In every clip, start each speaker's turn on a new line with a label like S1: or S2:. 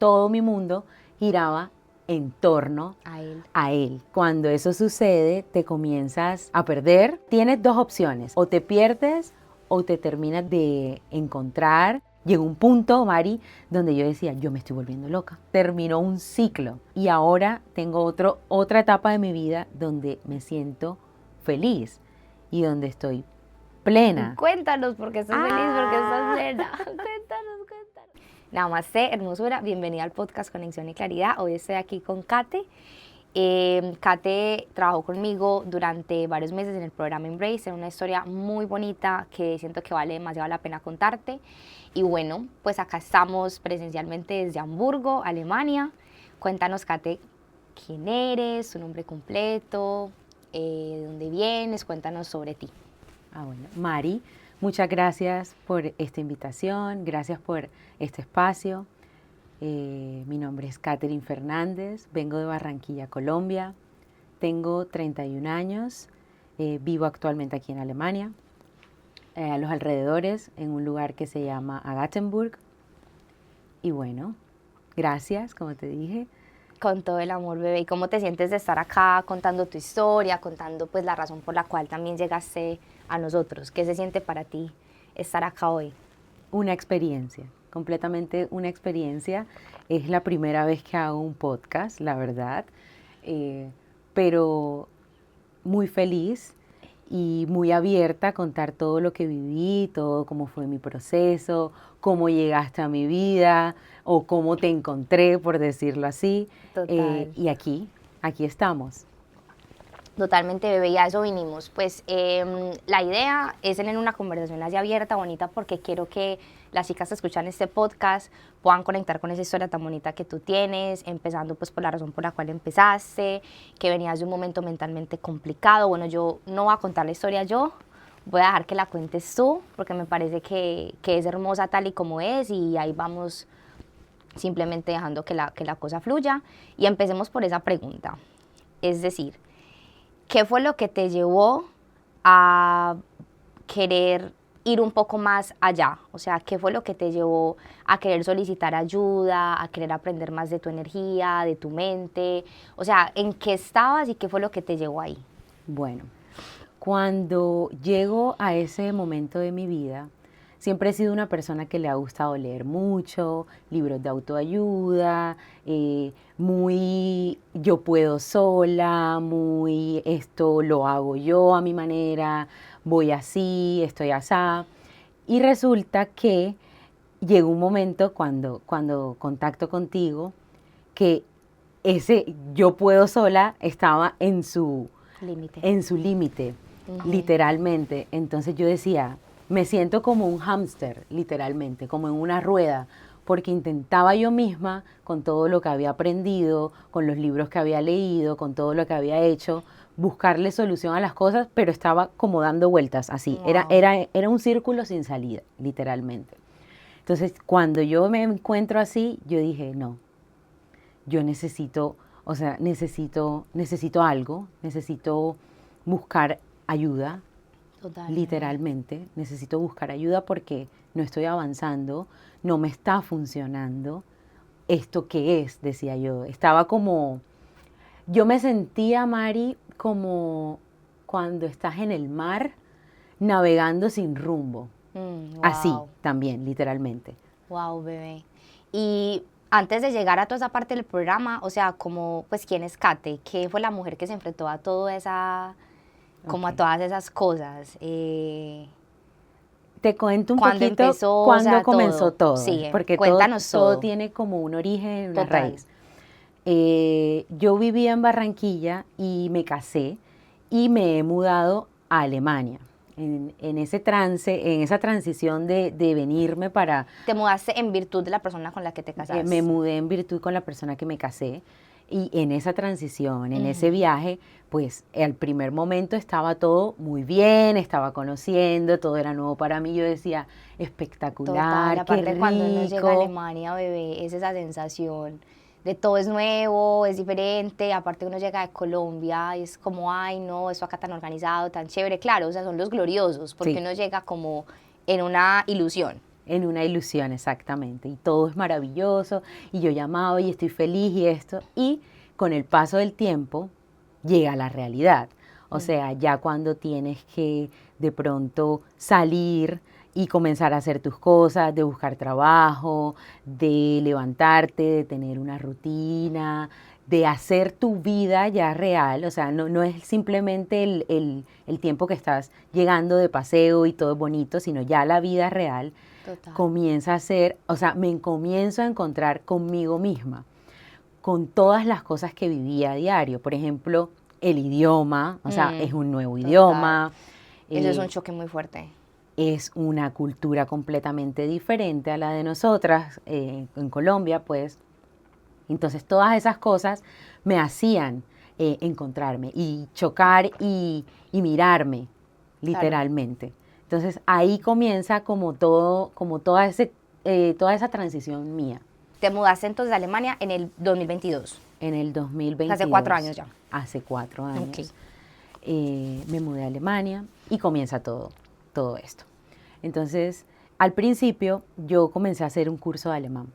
S1: todo mi mundo giraba en torno a él. Cuando eso sucede, te comienzas a perder. Tienes dos opciones, o te pierdes o te terminas de encontrar. Llegó un punto, Mari, donde yo decía, yo me estoy volviendo loca. Terminó un ciclo y ahora tengo otra etapa de mi vida donde me siento feliz y donde estoy plena.
S2: Cuéntanos por qué estás feliz, por qué estás plena. Cuéntanos. Namaste, hermosura. Bienvenida al podcast Conexión y Claridad. Hoy estoy aquí con Kate. Kate trabajó conmigo durante varios meses en el programa Embrace. Era una historia muy bonita que siento que vale demasiado la pena contarte. Y bueno, pues acá estamos presencialmente desde Hamburgo, Alemania. Cuéntanos, Kate, quién eres, tu nombre completo, de dónde vienes, cuéntanos sobre ti.
S1: Bueno, Mari, muchas gracias por esta invitación, gracias por este espacio. Mi nombre es Katherine Fernández, vengo de Barranquilla, Colombia, tengo 31 años, vivo actualmente aquí en Alemania, a los alrededores, en un lugar que se llama Agathenburg. Y bueno, gracias, como te dije.
S2: Con todo el amor, bebé. ¿Y cómo te sientes de estar acá contando tu historia, contando pues la razón por la cual también llegaste a nosotros? ¿Qué se siente para ti estar acá hoy?
S1: Una experiencia, completamente una experiencia. Es la primera vez que hago un podcast, la verdad, pero muy feliz y muy abierta a contar todo lo que viví, todo cómo fue mi proceso, cómo llegaste a mi vida o cómo te encontré, por decirlo así. Y aquí estamos.
S2: Totalmente, bebé, y a eso vinimos. Pues la idea es tener una conversación así abierta, bonita, porque quiero que las chicas que escuchan este podcast puedan conectar con esa historia tan bonita que tú tienes, empezando pues por la razón por la cual empezaste, que venías de un momento mentalmente complicado. Bueno, yo no voy a contar la historia yo, voy a dejar que la cuentes tú, porque me parece que es hermosa tal y como es, y ahí vamos simplemente dejando que la cosa fluya. Y empecemos por esa pregunta, es decir, ¿qué fue lo que te llevó a querer ir un poco más allá? O sea, ¿qué fue lo que te llevó a querer solicitar ayuda, a querer aprender más de tu energía, de tu mente? O sea, ¿en qué estabas y qué fue lo que te llevó ahí?
S1: Bueno, cuando llego a ese momento de mi vida, siempre he sido una persona que le ha gustado leer mucho, libros de autoayuda, muy yo puedo sola, muy esto lo hago yo a mi manera, voy así, estoy asá. Y resulta que llegó un momento cuando contacto contigo que ese yo puedo sola estaba en su límite, literalmente. Entonces yo decía, me siento como un hámster, literalmente, como en una rueda, porque intentaba yo misma, con todo lo que había aprendido, con los libros que había leído, con todo lo que había hecho, buscarle solución a las cosas, pero estaba como dando vueltas, así.
S2: Wow.
S1: Era un círculo sin salida, literalmente. Entonces, cuando yo me encuentro así, yo dije, no, yo necesito algo, necesito buscar ayuda.
S2: Totalmente.
S1: Literalmente, necesito buscar ayuda porque no estoy avanzando, no me está funcionando. ¿Esto qué es? Decía yo. Yo me sentía, Mari, como cuando estás en el mar navegando sin rumbo.
S2: Wow.
S1: Así también, literalmente.
S2: Wow, bebé. Y antes de llegar a toda esa parte del programa, o sea, como, pues, ¿quién es Kate? ¿Qué fue la mujer que se enfrentó a toda esa, como a todas esas cosas?
S1: Te cuento un
S2: ¿Cuándo
S1: poquito
S2: empezó?
S1: cuándo
S2: O sea,
S1: comenzó todo,
S2: Sí,
S1: porque
S2: cuéntanos
S1: todo
S2: todo.
S1: tiene como un origen, una
S2: Total.
S1: raíz. Yo vivía en Barranquilla y me casé y me he mudado a Alemania. En ese trance, en esa transición de venirme para...
S2: ¿Te mudaste en virtud de la persona con la que te casaste?
S1: me mudé en virtud con la persona que me casé y en esa transición, en ese viaje, pues al primer momento estaba todo muy bien, estaba conociendo, todo era nuevo para mí. Yo decía, espectacular,
S2: Total, aparte
S1: qué rico.
S2: cuando uno llega a Alemania, bebé, es esa sensación de todo es nuevo, es diferente, aparte uno llega de Colombia y es como, ay no, eso acá tan organizado, tan chévere, claro, o sea, son los gloriosos, porque
S1: Sí.
S2: uno llega como en una ilusión.
S1: En una ilusión, exactamente. Y todo es maravilloso, y yo llamaba y estoy feliz y esto. Y con el paso del tiempo llega la realidad. O sea, ya cuando tienes que de pronto salir y comenzar a hacer tus cosas, de buscar trabajo, de levantarte, de tener una rutina, de hacer tu vida ya real. O sea, no es simplemente el tiempo que estás llegando de paseo y todo es bonito, sino ya la vida real.
S2: Total.
S1: Comienza a ser, o sea, me comienzo a encontrar conmigo misma, con todas las cosas que vivía a diario. Por ejemplo, el idioma, o sea, es un nuevo
S2: Total.
S1: idioma.
S2: Eso es un choque muy fuerte.
S1: Es una cultura completamente diferente a la de nosotras, en Colombia, pues. Entonces, todas esas cosas me hacían encontrarme y chocar y mirarme, literalmente. Entonces, ahí comienza como todo, como toda esa transición mía.
S2: Te mudaste entonces a Alemania en el 2022.
S1: En el 2022.
S2: Hace 4 años ya.
S1: Hace 4 años.
S2: Ok.
S1: Me mudé a Alemania y comienza todo esto. Entonces, al principio yo comencé a hacer un curso de alemán,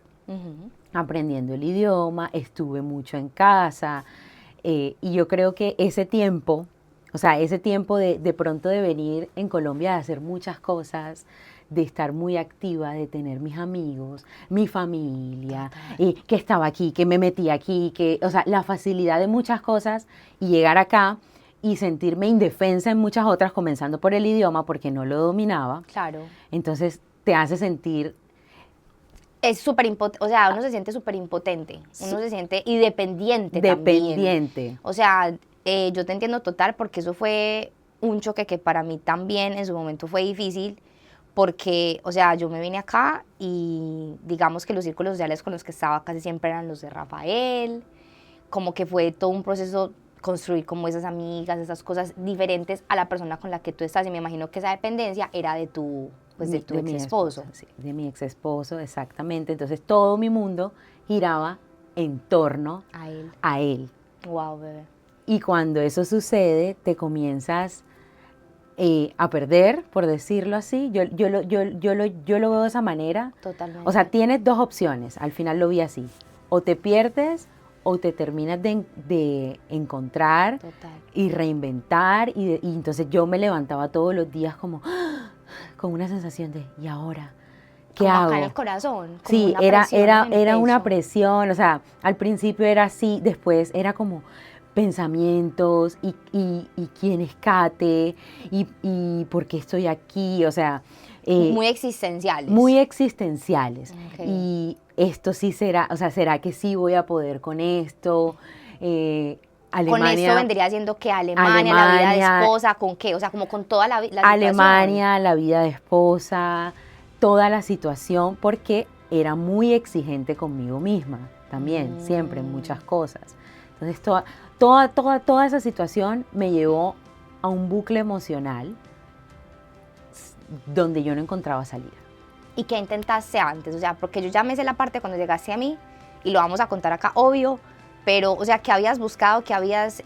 S1: aprendiendo el idioma, estuve mucho en casa, y yo creo que ese tiempo, o sea, ese tiempo de pronto de venir en Colombia a hacer muchas cosas, de estar muy activa, de tener mis amigos, mi familia, que estaba aquí, que me metí aquí, o sea, la facilidad de muchas cosas y llegar acá y sentirme indefensa en muchas otras, comenzando por el idioma, porque no lo dominaba.
S2: Claro.
S1: Entonces te hace sentir...
S2: Es súper impotente, o sea, uno se siente súper impotente, uno se siente y dependiente también. O sea, yo te entiendo total porque eso fue un choque que para mí también en su momento fue difícil porque, o sea, yo me vine acá y digamos que los círculos sociales con los que estaba casi siempre eran los de Rafael, como que fue todo un proceso construir como esas amigas, esas cosas diferentes a la persona con la que tú estás y me imagino que esa dependencia era de tu... Pues de tu ex esposo.
S1: Sí, de mi ex esposo, exactamente. Entonces todo mi mundo giraba en torno a él.
S2: Wow, bebé.
S1: Y cuando eso sucede, te comienzas a perder, por decirlo así. Yo lo veo de esa manera.
S2: Totalmente.
S1: O sea, tienes dos opciones. Al final lo vi así. O te pierdes o te terminas de encontrar.
S2: Total.
S1: Y reinventar. Y entonces yo me levantaba todos los días como... con una sensación de, ¿y ahora? ¿Qué
S2: como
S1: hago?
S2: Acá en el corazón.
S1: Sí, era una presión, o sea, al principio era así, después era como pensamientos y quién es Kate y por qué estoy aquí, o sea...
S2: muy existenciales.
S1: Muy existenciales.
S2: Okay.
S1: Y esto sí será, o sea, ¿será que sí voy a poder con esto? Alemania,
S2: con esto vendría siendo que Alemania, la vida de esposa, ¿con qué? O sea, como con toda la
S1: Alemania,
S2: situación.
S1: la vida de esposa, toda la situación, porque era muy exigente conmigo misma también, siempre en muchas cosas. Entonces, toda esa situación me llevó a un bucle emocional donde yo no encontraba salida.
S2: ¿Y qué intentaste antes? O sea, porque yo ya me sé la parte cuando llegaste a mí, y lo vamos a contar acá, obvio, pero, o sea, ¿qué habías buscado? ¿Qué habías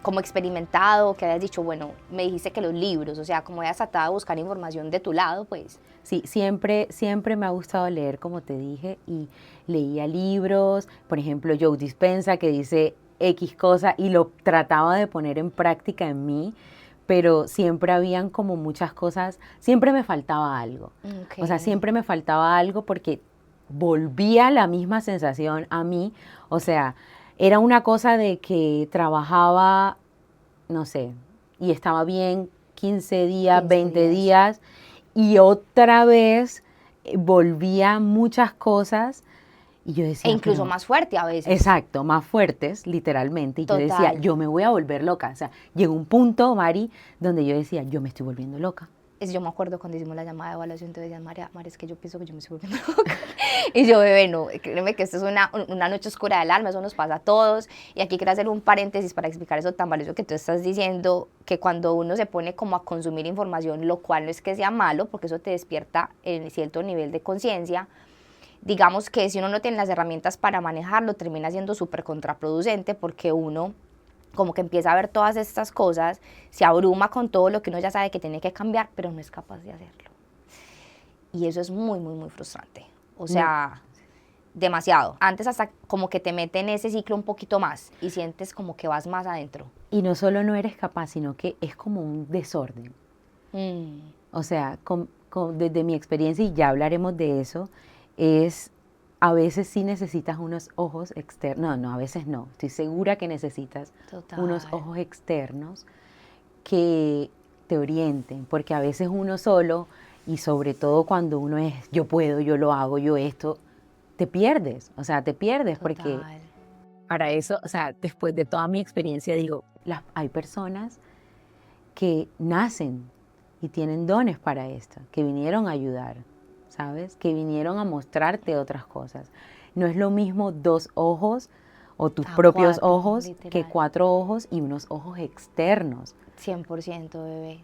S2: como experimentado? ¿Qué habías dicho? Bueno, me dijiste que los libros, o sea, como habías tratado de buscar información de tu lado, pues.
S1: Sí, siempre me ha gustado leer, como te dije, y leía libros, por ejemplo, Joe Dispenza, que dice X cosa, y lo trataba de poner en práctica en mí, pero siempre habían como muchas cosas, siempre me faltaba algo.
S2: Okay.
S1: O sea, siempre me faltaba algo porque volvía la misma sensación a mí, o sea, era una cosa de que trabajaba, no sé, y estaba bien 15 días, 20 días, y otra vez volvía muchas cosas, y yo decía...
S2: E incluso más fuerte a veces.
S1: Exacto, más fuertes, literalmente, y
S2: Total.
S1: yo decía, yo me voy a volver loca, o sea, llegó un punto, Mari, donde yo decía, yo me estoy volviendo loca.
S2: Yo me acuerdo cuando hicimos la llamada de evaluación, te decían, María, es que yo pienso que yo me estoy volviendo loca. Y yo, bebé, no, créeme que esto es una noche oscura del alma, eso nos pasa a todos. Y aquí quiero hacer un paréntesis para explicar eso tan valioso que tú estás diciendo, que cuando uno se pone como a consumir información, lo cual no es que sea malo, porque eso te despierta en cierto nivel de conciencia, digamos que si uno no tiene las herramientas para manejarlo, termina siendo súper contraproducente, porque uno como que empieza a ver todas estas cosas, se abruma con todo lo que uno ya sabe que tiene que cambiar, pero no es capaz de hacerlo. Y eso es muy, muy, muy frustrante. O sea, demasiado. Antes hasta como que te mete en ese ciclo un poquito más y sientes como que vas más adentro.
S1: Y no solo no eres capaz, sino que es como un desorden. O sea, desde mi experiencia, y ya hablaremos de eso, es a veces sí necesitas unos ojos externos. No, a veces no. Estoy segura que necesitas unos ojos externos que te orienten, porque a veces uno solo, y sobre todo cuando uno es yo puedo, yo lo hago, yo esto, te pierdes. O sea, te pierdes porque para eso, o sea, después de toda mi experiencia, digo, hay personas que nacen y tienen dones para esto, que vinieron a ayudar, ¿sabes? Que vinieron a mostrarte otras cosas. No es lo mismo 2 ojos o tus propios
S2: 4,
S1: ojos
S2: literal.
S1: que 4 ojos y unos ojos externos.
S2: 100%, bebé,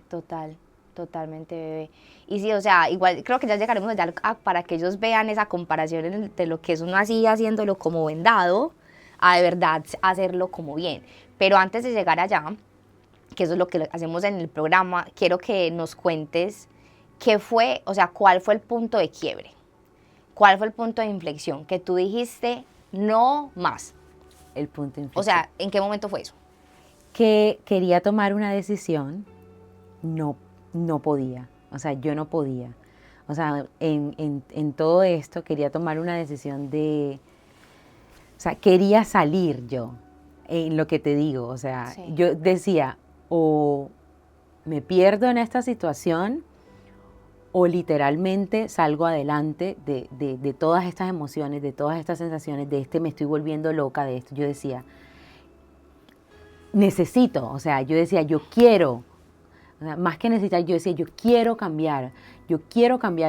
S2: totalmente, bebé. Y sí, o sea, igual creo que ya llegaremos allá para que ellos vean esa comparación entre lo que es uno así haciéndolo como vendado, a de verdad hacerlo como bien. Pero antes de llegar allá, que eso es lo que hacemos en el programa, quiero que nos cuentes qué fue, o sea, cuál fue el punto de quiebre, cuál fue el punto de inflexión, que tú dijiste no más.
S1: El punto de inflexión.
S2: O sea, ¿en qué momento fue eso?
S1: Que quería tomar una decisión, no podía. O sea, yo no podía. O sea, en todo esto quería tomar una decisión de... O sea, quería salir yo, en lo que te digo. O sea,
S2: Sí.
S1: yo decía, o me pierdo en esta situación, o literalmente salgo adelante de todas estas emociones, de todas estas sensaciones, de me estoy volviendo loca, de esto. Yo decía, necesito, o sea, yo decía, yo quiero, o sea, más que necesitar, yo decía, yo quiero cambiar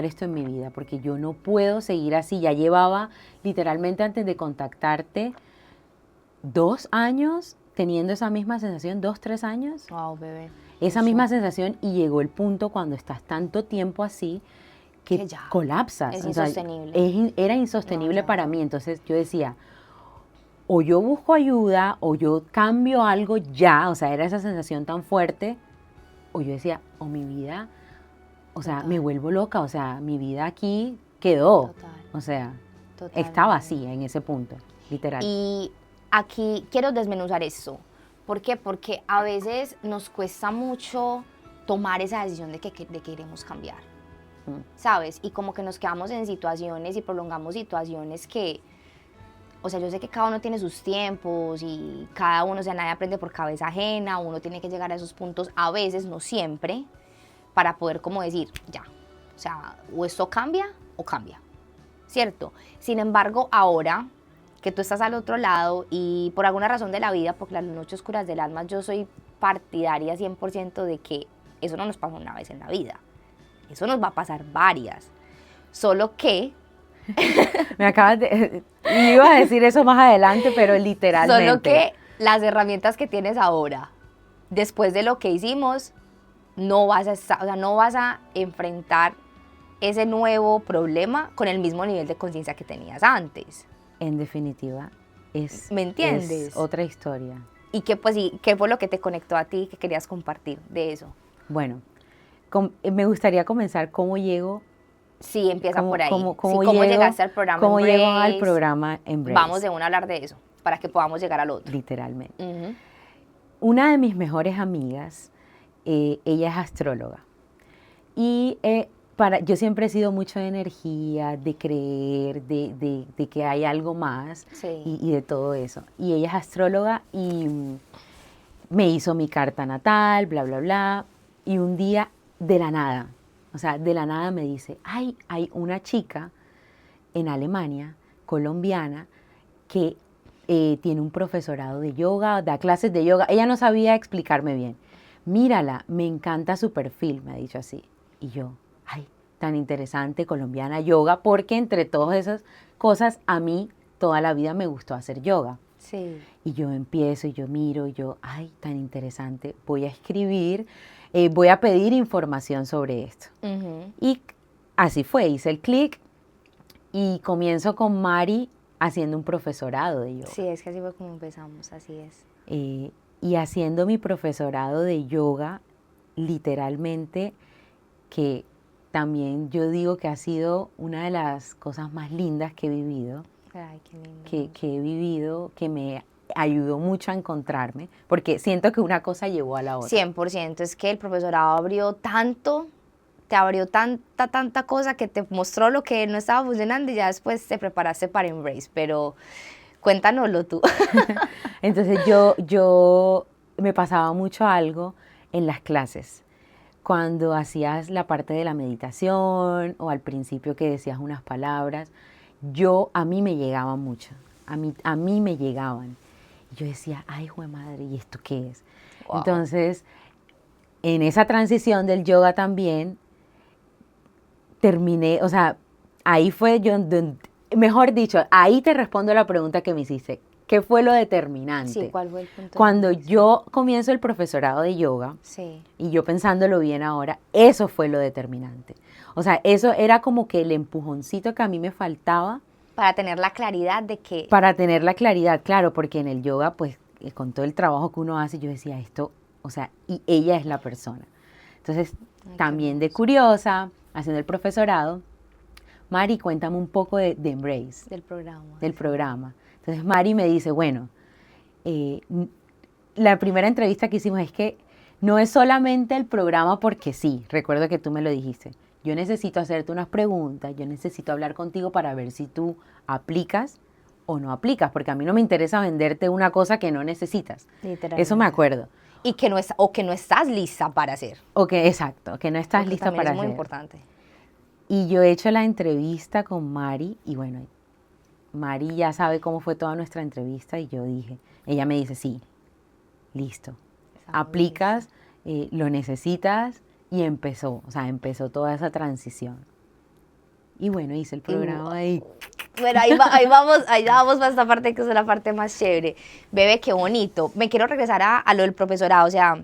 S1: esto en mi vida, porque yo no puedo seguir así. Ya llevaba literalmente antes de contactarte 2 años teniendo esa misma sensación, 2, 3 años.
S2: Wow, bebé.
S1: Esa misma sensación, y llegó el punto cuando estás tanto tiempo así que
S2: ya
S1: colapsas.
S2: es
S1: o sea,
S2: insostenible.
S1: era insostenible
S2: No,
S1: para mí. Entonces yo decía, o yo busco ayuda, o yo cambio algo ya, o sea, era esa sensación tan fuerte, o yo decía, o mi vida, o sea, me vuelvo loca, o sea, mi vida aquí quedó. O sea, estaba así en ese punto, literal.
S2: Y aquí quiero desmenuzar esto. ¿Por qué? Porque a veces nos cuesta mucho tomar esa decisión de que queremos cambiar, ¿sabes? Y como que nos quedamos en situaciones y prolongamos situaciones que, o sea, yo sé que cada uno tiene sus tiempos y cada uno, o sea, nadie aprende por cabeza ajena, uno tiene que llegar a esos puntos, a veces, no siempre, para poder como decir, ya, o sea, o esto cambia o cambia, ¿cierto? Sin embargo, ahora que tú estás al otro lado y por alguna razón de la vida, porque las noches oscuras del alma, yo soy partidaria 100% de que eso no nos pasa una vez en la vida, eso nos va a pasar varias, solo que...
S1: Me acabas de... Iba a decir eso más adelante, pero literalmente.
S2: Solo que las herramientas que tienes ahora, después de lo que hicimos, no vas a enfrentar ese nuevo problema con el mismo nivel de conciencia que tenías antes.
S1: En definitiva,
S2: ¿me entiendes?
S1: Es otra historia.
S2: ¿Y qué fue lo que te conectó a ti que querías compartir de eso?
S1: Bueno, me gustaría comenzar cómo llego.
S2: Sí, empieza por ahí.
S1: ¿Cómo
S2: llegaste al programa
S1: ¿Cómo
S2: Embrace?
S1: llego al programa Embrace?
S2: Vamos de una a hablar de eso, para que podamos llegar al otro.
S1: Literalmente. Una de mis mejores amigas, ella es astróloga. Y yo siempre he sido mucho de energía, de creer, de que hay algo más, y de todo eso. Y ella es astróloga y me hizo mi carta natal, bla, bla, bla. Y un día, de la nada me dice, hay una chica en Alemania, colombiana, que tiene un profesorado de yoga, da clases de yoga. Ella no sabía explicarme bien. Mírala, me encanta su perfil, me ha dicho así. Y yo, tan interesante, colombiana, yoga, porque entre todas esas cosas, a mí toda la vida me gustó hacer yoga.
S2: Sí.
S1: Y yo empiezo, y yo miro, y yo, tan interesante, voy a escribir, voy a pedir información sobre esto. Y así fue, hice el clic y comienzo con Mari haciendo un profesorado de yoga.
S2: Sí, es que así fue como empezamos, así es.
S1: Y haciendo mi profesorado de yoga, literalmente, que también yo digo que ha sido una de las cosas más lindas que he vivido,
S2: Ay, qué lindo.
S1: que he vivido, que me ayudó mucho a encontrarme, porque siento que una cosa llevó a la otra.
S2: 100%, es que el profesorado abrió tanto, te abrió tanta cosa que te mostró lo que no estaba funcionando y ya después te preparaste para Embrace, pero cuéntanoslo tú.
S1: Entonces yo me pasaba mucho algo en las clases, cuando hacías la parte de la meditación o al principio que decías unas palabras, a mí me llegaban mucho, a mí me llegaban. Yo decía, ay, jue madre, ¿y esto qué es?
S2: Wow.
S1: Entonces, en esa transición del yoga también, terminé, o sea, ahí fue mejor dicho, ahí te respondo la pregunta que me hiciste. ¿Qué fue lo determinante?
S2: Sí, ¿cuál fue el punto?
S1: Cuando yo comienzo el profesorado de yoga,
S2: sí.
S1: y yo pensándolo bien ahora, eso fue lo determinante. O sea, eso era como que el empujoncito que a mí me faltaba.
S2: Para tener la claridad de que...
S1: Para tener la claridad, claro, porque en el yoga, pues, con todo el trabajo que uno hace, yo decía esto, o sea, y ella es la persona. Entonces, también de curiosa, haciendo el profesorado, Mari, cuéntame un poco de Embrace.
S2: Del programa.
S1: Del programa. Entonces, Mari me dice, bueno, la primera entrevista que hicimos es que no es solamente el programa porque sí, recuerdo que tú me lo dijiste. Yo necesito hacerte unas preguntas, yo necesito hablar contigo para ver si tú aplicas o no aplicas, porque a mí no me interesa venderte una cosa que no necesitas. Eso me acuerdo.
S2: Y que no estás lista para hacer.
S1: Exacto, que no estás lista para hacer.
S2: Es muy importante.
S1: Y yo he hecho la entrevista con Mari y bueno, Mari ya sabe cómo fue toda nuestra entrevista y yo dije, ella me dice, sí, listo, aplicas, lo necesitas y empezó toda esa transición. Y bueno, hice el programa ahí.
S2: Bueno, ahí vamos para esta parte que es la parte más chévere. Bebé, qué bonito. Me quiero regresar a lo del profesorado, o sea,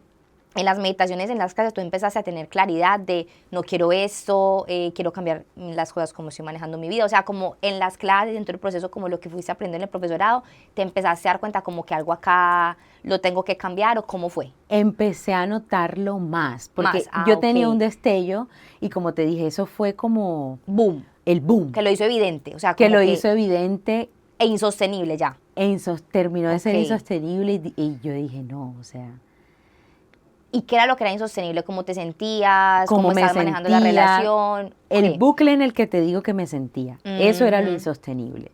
S2: en las meditaciones, en las clases, tú empezaste a tener claridad de no quiero esto, quiero cambiar las cosas como estoy manejando mi vida. O sea, como en las clases, dentro del proceso, como lo que fuiste aprendiendo en el profesorado, te empezaste a dar cuenta como que algo acá lo tengo que cambiar o cómo fue.
S1: Empecé a notarlo más, porque yo tenía un destello y como te dije, eso fue como...
S2: Boom.
S1: El boom.
S2: Que lo hizo evidente. O sea,
S1: como que lo hizo evidente.
S2: E insostenible ya.
S1: Terminó de ser insostenible y yo dije, no, o sea...
S2: ¿Y qué era lo que era insostenible? ¿Cómo te sentías? ¿Cómo estabas manejando la relación?
S1: El bucle en el que te digo que me sentía. Eso era lo insostenible.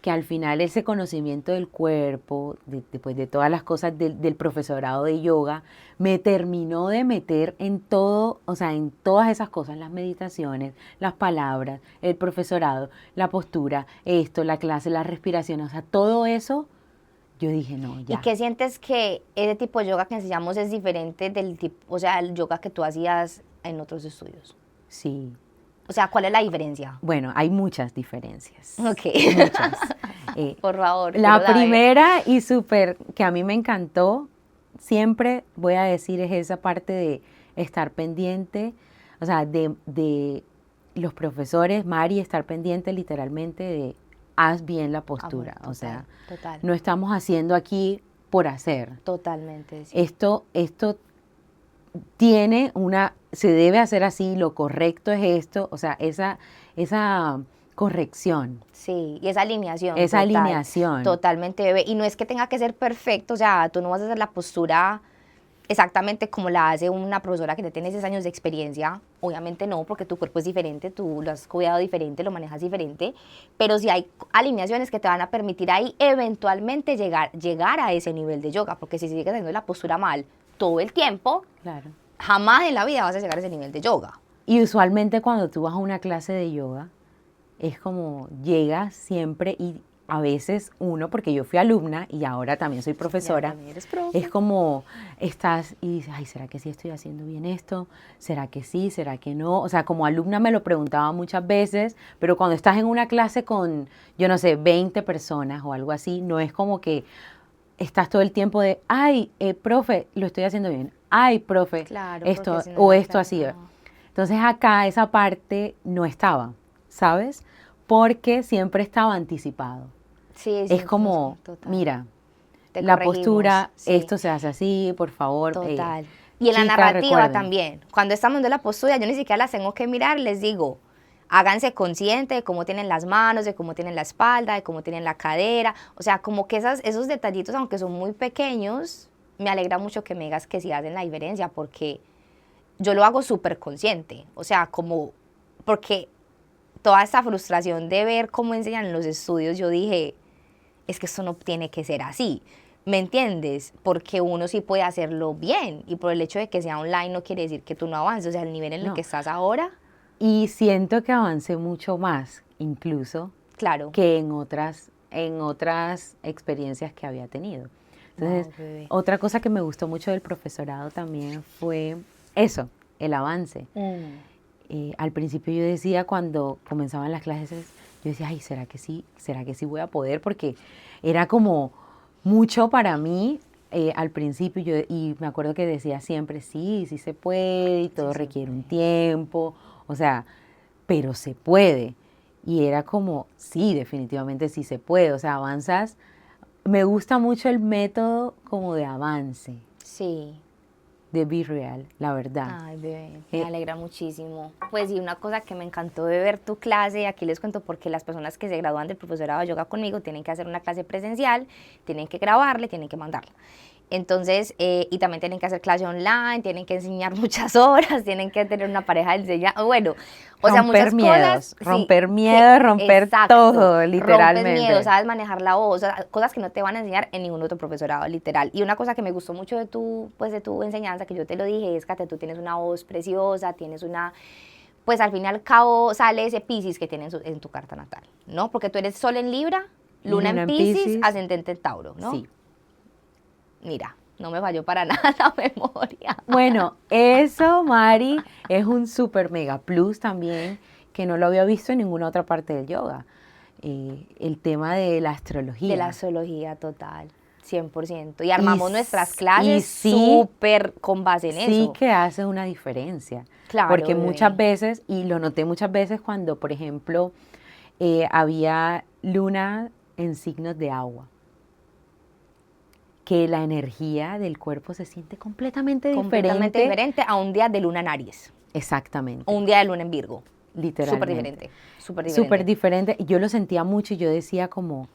S1: Que al final ese conocimiento del cuerpo, de todas las cosas del profesorado de yoga, me terminó de meter en todo, o sea, en todas esas cosas, las meditaciones, las palabras, el profesorado, la postura, la clase, la respiración, o sea, todo eso. Yo dije, no, ya.
S2: ¿Y qué sientes que ese tipo de yoga que enseñamos es diferente del tipo, o sea, el yoga que tú hacías en otros estudios?
S1: Sí.
S2: O sea, ¿cuál es la diferencia?
S1: Bueno, hay muchas diferencias.
S2: Ok.
S1: Muchas.
S2: Por favor.
S1: La primera y súper que a mí me encantó, siempre voy a decir, es esa parte de estar pendiente, o sea, de los profesores, Mari, estar pendiente literalmente de haz bien la postura,
S2: bueno, total,
S1: o sea,
S2: total.
S1: No estamos haciendo aquí por hacer.
S2: Totalmente. Sí.
S1: Esto tiene se debe hacer así, lo correcto es esto, o sea, esa corrección.
S2: Sí, y esa alineación.
S1: Esa alineación.
S2: Totalmente, bebé. Y no es que tenga que ser perfecto, o sea, tú no vas a hacer la postura exactamente como la hace una profesora que ya tiene 6 años de experiencia. Obviamente no, porque tu cuerpo es diferente, tú lo has cuidado diferente, lo manejas diferente, pero sí hay alineaciones que te van a permitir ahí eventualmente llegar a ese nivel de yoga, porque si sigues haciendo la postura mal todo el tiempo,
S1: claro,
S2: jamás en la vida vas a llegar a ese nivel de yoga.
S1: Y usualmente cuando tú vas a una clase de yoga, es como llegas siempre y a veces uno, porque yo fui alumna y ahora también soy profesora, es como estás y dices, ay, ¿será que sí estoy haciendo bien esto? ¿Será que sí? ¿Será que no? O sea, como alumna me lo preguntaba muchas veces, pero cuando estás en una clase con, yo no sé, 20 personas o algo así, no es como que estás todo el tiempo de, ay, profe, lo estoy haciendo bien. Ay, profe,
S2: claro,
S1: esto si no o esto así. No. Entonces acá esa parte no estaba, ¿sabes? Porque siempre estaba anticipado.
S2: Sí,
S1: es como, mira, la postura, esto se hace así, por favor.
S2: Total. Y en la
S1: Chicas,
S2: narrativa
S1: recuerden.
S2: también. Cuando estamos de la postura, yo ni siquiera las tengo que mirar, les digo, háganse conscientes de cómo tienen las manos, de cómo tienen la espalda, de cómo tienen la cadera. O sea, como que esos detallitos, aunque son muy pequeños, me alegra mucho que me digas que sí hacen la diferencia, porque yo lo hago súper consciente. O sea, como, porque toda esta frustración de ver cómo enseñan en los estudios, yo dije, es que esto no tiene que ser así. ¿Me entiendes? Porque uno sí puede hacerlo bien, y por el hecho de que sea online no quiere decir que tú no avances. O sea, el nivel en el
S1: No.
S2: que estás ahora,
S1: Y siento que avancé mucho más, incluso,
S2: claro.
S1: que en otras experiencias que había tenido. Entonces,
S2: Wow, bebé.
S1: otra cosa que me gustó mucho del profesorado también fue eso, el avance. Al principio yo decía, cuando comenzaban las clases, yo decía, ay, ¿será que sí? ¿Será que sí voy a poder? Porque era como mucho para mí al principio, y me acuerdo que decía siempre, sí, sí se puede, y todo
S2: se
S1: requiere un
S2: puede.
S1: tiempo, o sea, pero se puede. Y era como, sí, definitivamente sí se puede, o sea, avanzas. Me gusta mucho el método como de avance,
S2: Sí.
S1: de Be Real, la verdad.
S2: Ay, bebé, me
S1: Eh,
S2: alegra muchísimo. Pues y una cosa que me encantó de ver tu clase, aquí les cuento porque las personas que se gradúan del profesorado de yoga conmigo tienen que hacer una clase presencial, tienen que grabarla, tienen que mandarla. Entonces, y también tienen que hacer clase online, tienen que enseñar muchas horas, tienen que tener una pareja de enseñanza, bueno, o sea, muchas cosas. Sí,
S1: romper miedos, romper
S2: exacto,
S1: todo,
S2: rompes
S1: literalmente.
S2: miedo, sabes manejar la voz, o sea, cosas que no te van a enseñar en ningún otro profesorado, literal. Y una cosa que me gustó mucho pues de tu enseñanza, que yo te lo dije, es que tú tienes una voz preciosa, tienes una, pues al fin y al cabo sale ese Piscis que tienes en tu carta natal, ¿no? Porque tú eres Sol en Libra, Luna en Piscis, ascendente en Tauro, ¿no?
S1: Sí.
S2: Mira, no me falló para nada la memoria.
S1: Bueno, eso, Mari, es un super mega plus también, que no lo había visto en ninguna otra parte del yoga. El tema de la astrología.
S2: De la astrología total, 100%. Y armamos nuestras
S1: y
S2: clases
S1: sí,
S2: súper con base en
S1: sí
S2: eso.
S1: que hace una diferencia.
S2: Claro,
S1: Porque
S2: bebé.
S1: muchas veces, y lo noté muchas veces cuando, por ejemplo, había luna en signos de agua, que la energía del cuerpo se siente completamente
S2: Completamente diferente a un día de luna en Aries.
S1: Exactamente.
S2: O un día de luna en Virgo.
S1: Literalmente.
S2: Súper diferente. Súper diferente.
S1: Súper diferente. Y yo lo sentía mucho y yo decía como,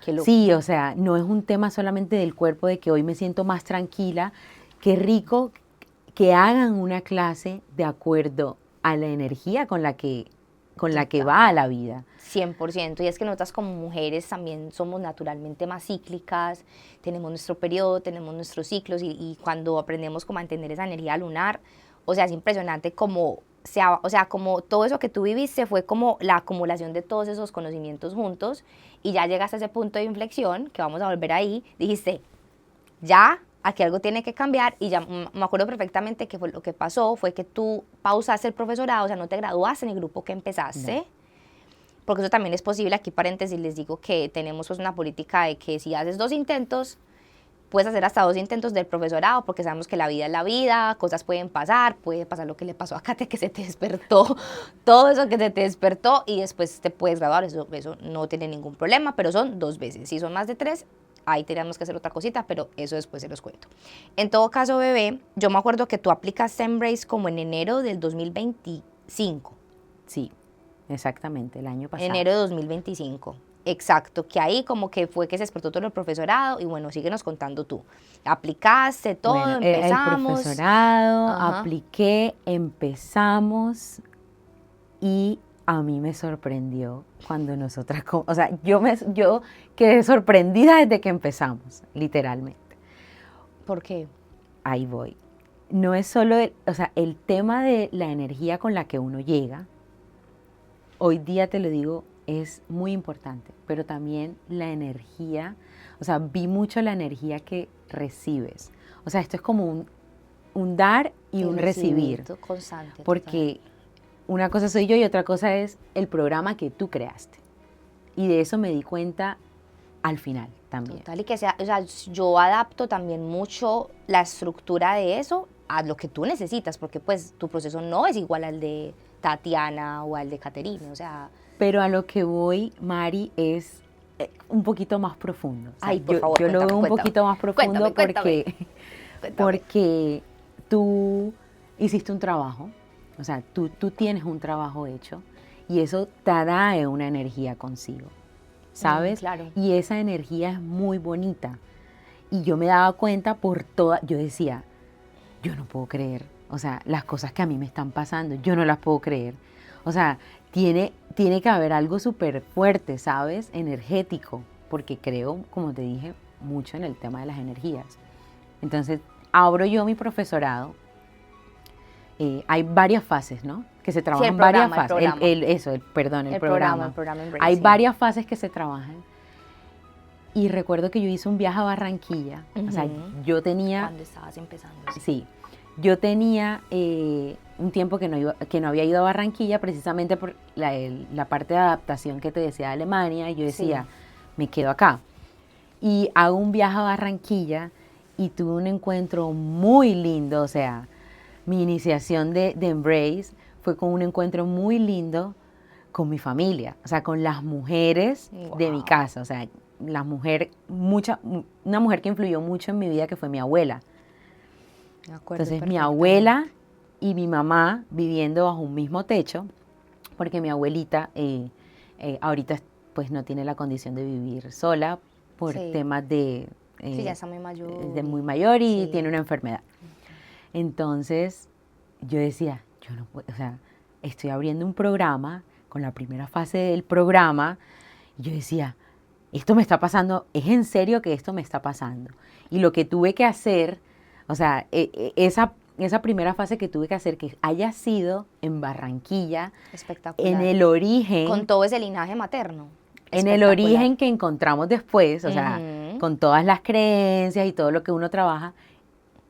S2: Qué loco.
S1: sí, o sea, no es un tema solamente del cuerpo, de que hoy me siento más tranquila. Qué rico que hagan una clase de acuerdo a la energía con la que va a la vida.
S2: 100%. Y es que nosotras como mujeres también somos naturalmente más cíclicas, tenemos nuestro periodo, tenemos nuestros ciclos, y cuando aprendemos como a entender esa energía lunar, o sea, es impresionante como, o sea, como todo eso que tú viviste fue como la acumulación de todos esos conocimientos juntos, y ya llegaste a ese punto de inflexión, que vamos a volver ahí, dijiste, ya, aquí algo tiene que cambiar, y ya me acuerdo perfectamente que lo que pasó fue que tú pausaste el profesorado, o sea, no te graduaste en el grupo que empezaste. No. Porque eso también es posible. Aquí paréntesis les digo que tenemos pues una política de que si haces 2 intentos, puedes hacer hasta 2 intentos del profesorado, porque sabemos que la vida es la vida, cosas puede pasar lo que le pasó a Kate, que se te despertó, todo eso que se te despertó, y después te puedes graduar, eso no tiene ningún problema, pero son 2 veces, si son más de 3, ahí tenemos que hacer otra cosita, pero eso después se los cuento. En todo caso, bebé, yo me acuerdo que tú aplicaste Embrace como en enero del 2025.
S1: Sí. Exactamente, el año pasado.
S2: Enero de 2025. Exacto, que ahí como que fue que se despertó todo el profesorado, y bueno, síguenos contando tú. Aplicaste todo, bueno, empezamos.
S1: El profesorado, apliqué, empezamos, y a mí me sorprendió cuando nosotras, o sea, yo quedé sorprendida desde que empezamos, literalmente.
S2: ¿Por qué?
S1: Ahí voy. No es solo, o sea, el tema de la energía con la que uno llega, hoy día te lo digo, es muy importante, pero también la energía, o sea, vi mucho la energía que recibes. O sea, esto es como un dar y un recibir.
S2: Constante.
S1: Porque total. Una cosa soy yo y otra cosa es el programa que tú creaste. Y de eso me di cuenta al final también.
S2: Total, y que sea, o sea, yo adapto también mucho la estructura de eso a lo que tú necesitas, porque pues tu proceso no es igual al de Tatiana o al de Caterina, o sea.
S1: Pero a lo que voy, Mari, es un poquito más profundo. O sea,
S2: ay, por favor,
S1: yo lo veo un poquito más profundo
S2: cuéntame.
S1: porque tú hiciste un trabajo, o sea, tú tienes un trabajo hecho y eso te trae una energía consigo, ¿sabes?
S2: Claro.
S1: Y esa energía es muy bonita. Y yo me daba cuenta por toda, yo decía, yo no puedo creer, o sea, las cosas que a mí me están pasando, yo no las puedo creer. O sea, tiene que haber algo súper fuerte, ¿sabes? Energético, porque creo, como te dije, mucho en el tema de las energías. Entonces, abro yo mi profesorado. Hay varias fases, ¿no? Que se trabajan varias fases.
S2: El
S1: programa.
S2: El programa Embrace,
S1: Hay
S2: sí.
S1: varias fases que se trabajan. Y recuerdo que yo hice un viaje a Barranquilla. O sea, yo tenía...
S2: Cuando estabas empezando.
S1: Sí. Yo tenía un tiempo que no había ido a Barranquilla precisamente por la parte de adaptación que te decía de Alemania. Y yo decía, me quedo acá. Y hago un viaje a Barranquilla y tuve un encuentro muy lindo. O sea, mi iniciación de Embrace fue con un encuentro muy lindo con mi familia. O sea, con las mujeres de mi casa. O sea, una mujer que influyó mucho en mi vida, que fue mi abuela.
S2: Me acuerdo.
S1: Entonces mi abuela y mi mamá viviendo bajo un mismo techo, porque mi abuelita ahorita pues no tiene la condición de vivir sola por temas de...
S2: sí, ya está muy mayor.
S1: De muy mayor y tiene una enfermedad. Entonces yo decía, yo no puedo, o sea, estoy abriendo un programa con la primera fase del programa y yo decía, esto me está pasando, ¿es en serio que esto me está pasando? Y lo que tuve que hacer, o sea, esa primera fase que tuve que hacer, que haya sido en Barranquilla,
S2: espectacular,
S1: en el origen.
S2: Con todo ese linaje materno.
S1: En el origen que encontramos después, o sea, con todas las creencias y todo lo que uno trabaja.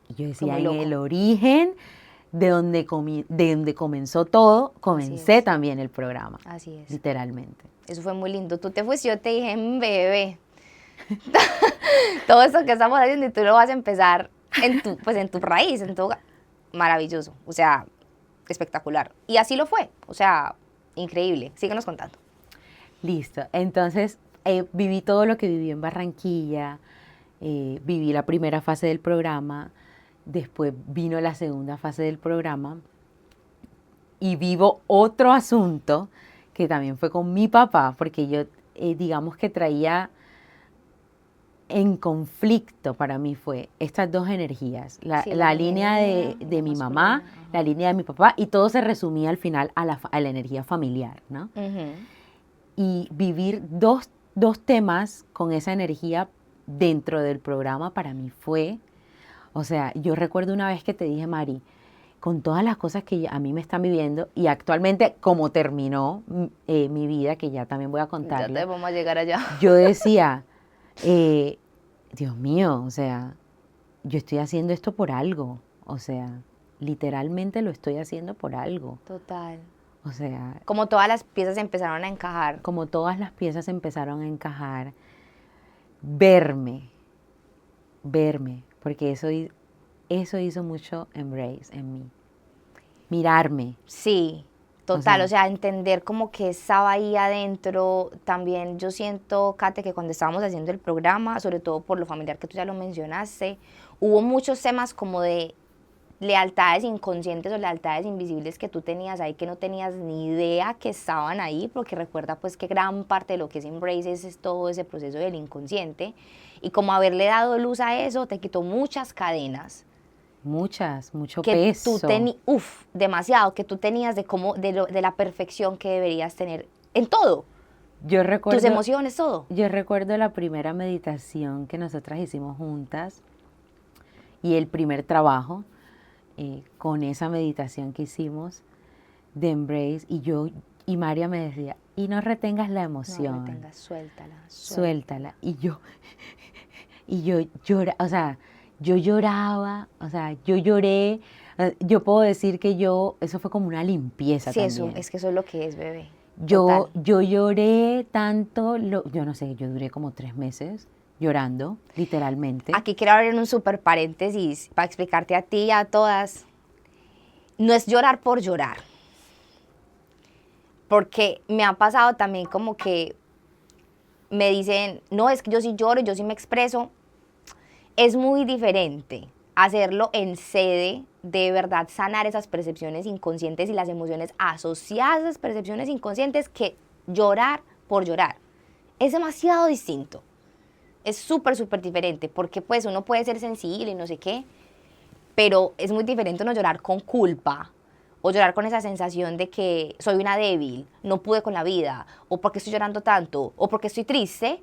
S1: Y yo decía, en el origen de donde comenzó todo, comencé también el programa.
S2: Así es.
S1: Literalmente.
S2: Eso fue muy lindo. Tú te fuiste, yo te dije, bebé, todo esto que estamos haciendo y tú lo vas a empezar en tu raíz, maravilloso, o sea, espectacular. Y así lo fue, o sea, increíble. Síguenos contando.
S1: Listo. Entonces, viví todo lo que viví en Barranquilla, viví la primera fase del programa, después vino la segunda fase del programa y vivo otro asunto que también fue con mi papá, porque yo, digamos que traía en conflicto para mí fue estas dos energías, la línea de mi mamá, la línea de mi papá, y todo se resumía al final a la energía familiar, ¿no? Y vivir dos temas con esa energía dentro del programa para mí fue, o sea, yo recuerdo una vez que te dije, Mari, con todas las cosas que a mí me están viviendo y actualmente como terminó mi vida, que ya también voy a contarle.
S2: Ya te vamos a llegar allá.
S1: Yo decía, Dios mío, o sea, yo estoy haciendo esto por algo, o sea, literalmente lo estoy haciendo por algo.
S2: Total.
S1: O sea...
S2: Como todas las piezas empezaron a encajar.
S1: Como todas las piezas empezaron a encajar, verme, porque eso hizo mucho Embrace en mí. Mirarme.
S2: Sí, total, o sea, entender como que estaba ahí adentro. También yo siento, Kate, que cuando estábamos haciendo el programa, sobre todo por lo familiar que tú ya lo mencionaste, hubo muchos temas como de lealtades inconscientes o lealtades invisibles que tú tenías ahí, que no tenías ni idea que estaban ahí, porque recuerda pues que gran parte de lo que es Embrace es todo ese proceso del inconsciente, y como haberle dado luz a eso te quitó muchas cadenas.
S1: Mucho
S2: que
S1: peso.
S2: Demasiado, que tú tenías de la perfección que deberías tener en todo.
S1: Yo recuerdo,
S2: tus emociones, todo.
S1: Yo recuerdo la primera meditación que nosotras hicimos juntas y el primer trabajo con esa meditación que hicimos de Embrace, y María me decía, y no retengas la emoción.
S2: No retengas, suéltala.
S1: Suéltala. Y yo lloraba, o sea, yo lloraba, o sea, yo lloré. Yo puedo decir que eso fue como una limpieza también.
S2: Sí, es que eso es lo que es, bebé.
S1: Yo lloré tanto, yo no sé, yo duré como 3 meses llorando, literalmente.
S2: Aquí quiero abrir un súper paréntesis para explicarte a ti y a todas. No es llorar por llorar. Porque me ha pasado también como que me dicen, no, es que yo sí lloro, yo sí me expreso. Es muy diferente hacerlo en sede, de verdad sanar esas percepciones inconscientes y las emociones asociadas a esas percepciones inconscientes, que llorar por llorar. Es demasiado distinto. Es súper, súper diferente, porque pues uno puede ser sensible y no sé qué, pero es muy diferente uno llorar con culpa, o llorar con esa sensación de que soy una débil, no pude con la vida, o porque estoy llorando tanto, o porque estoy triste.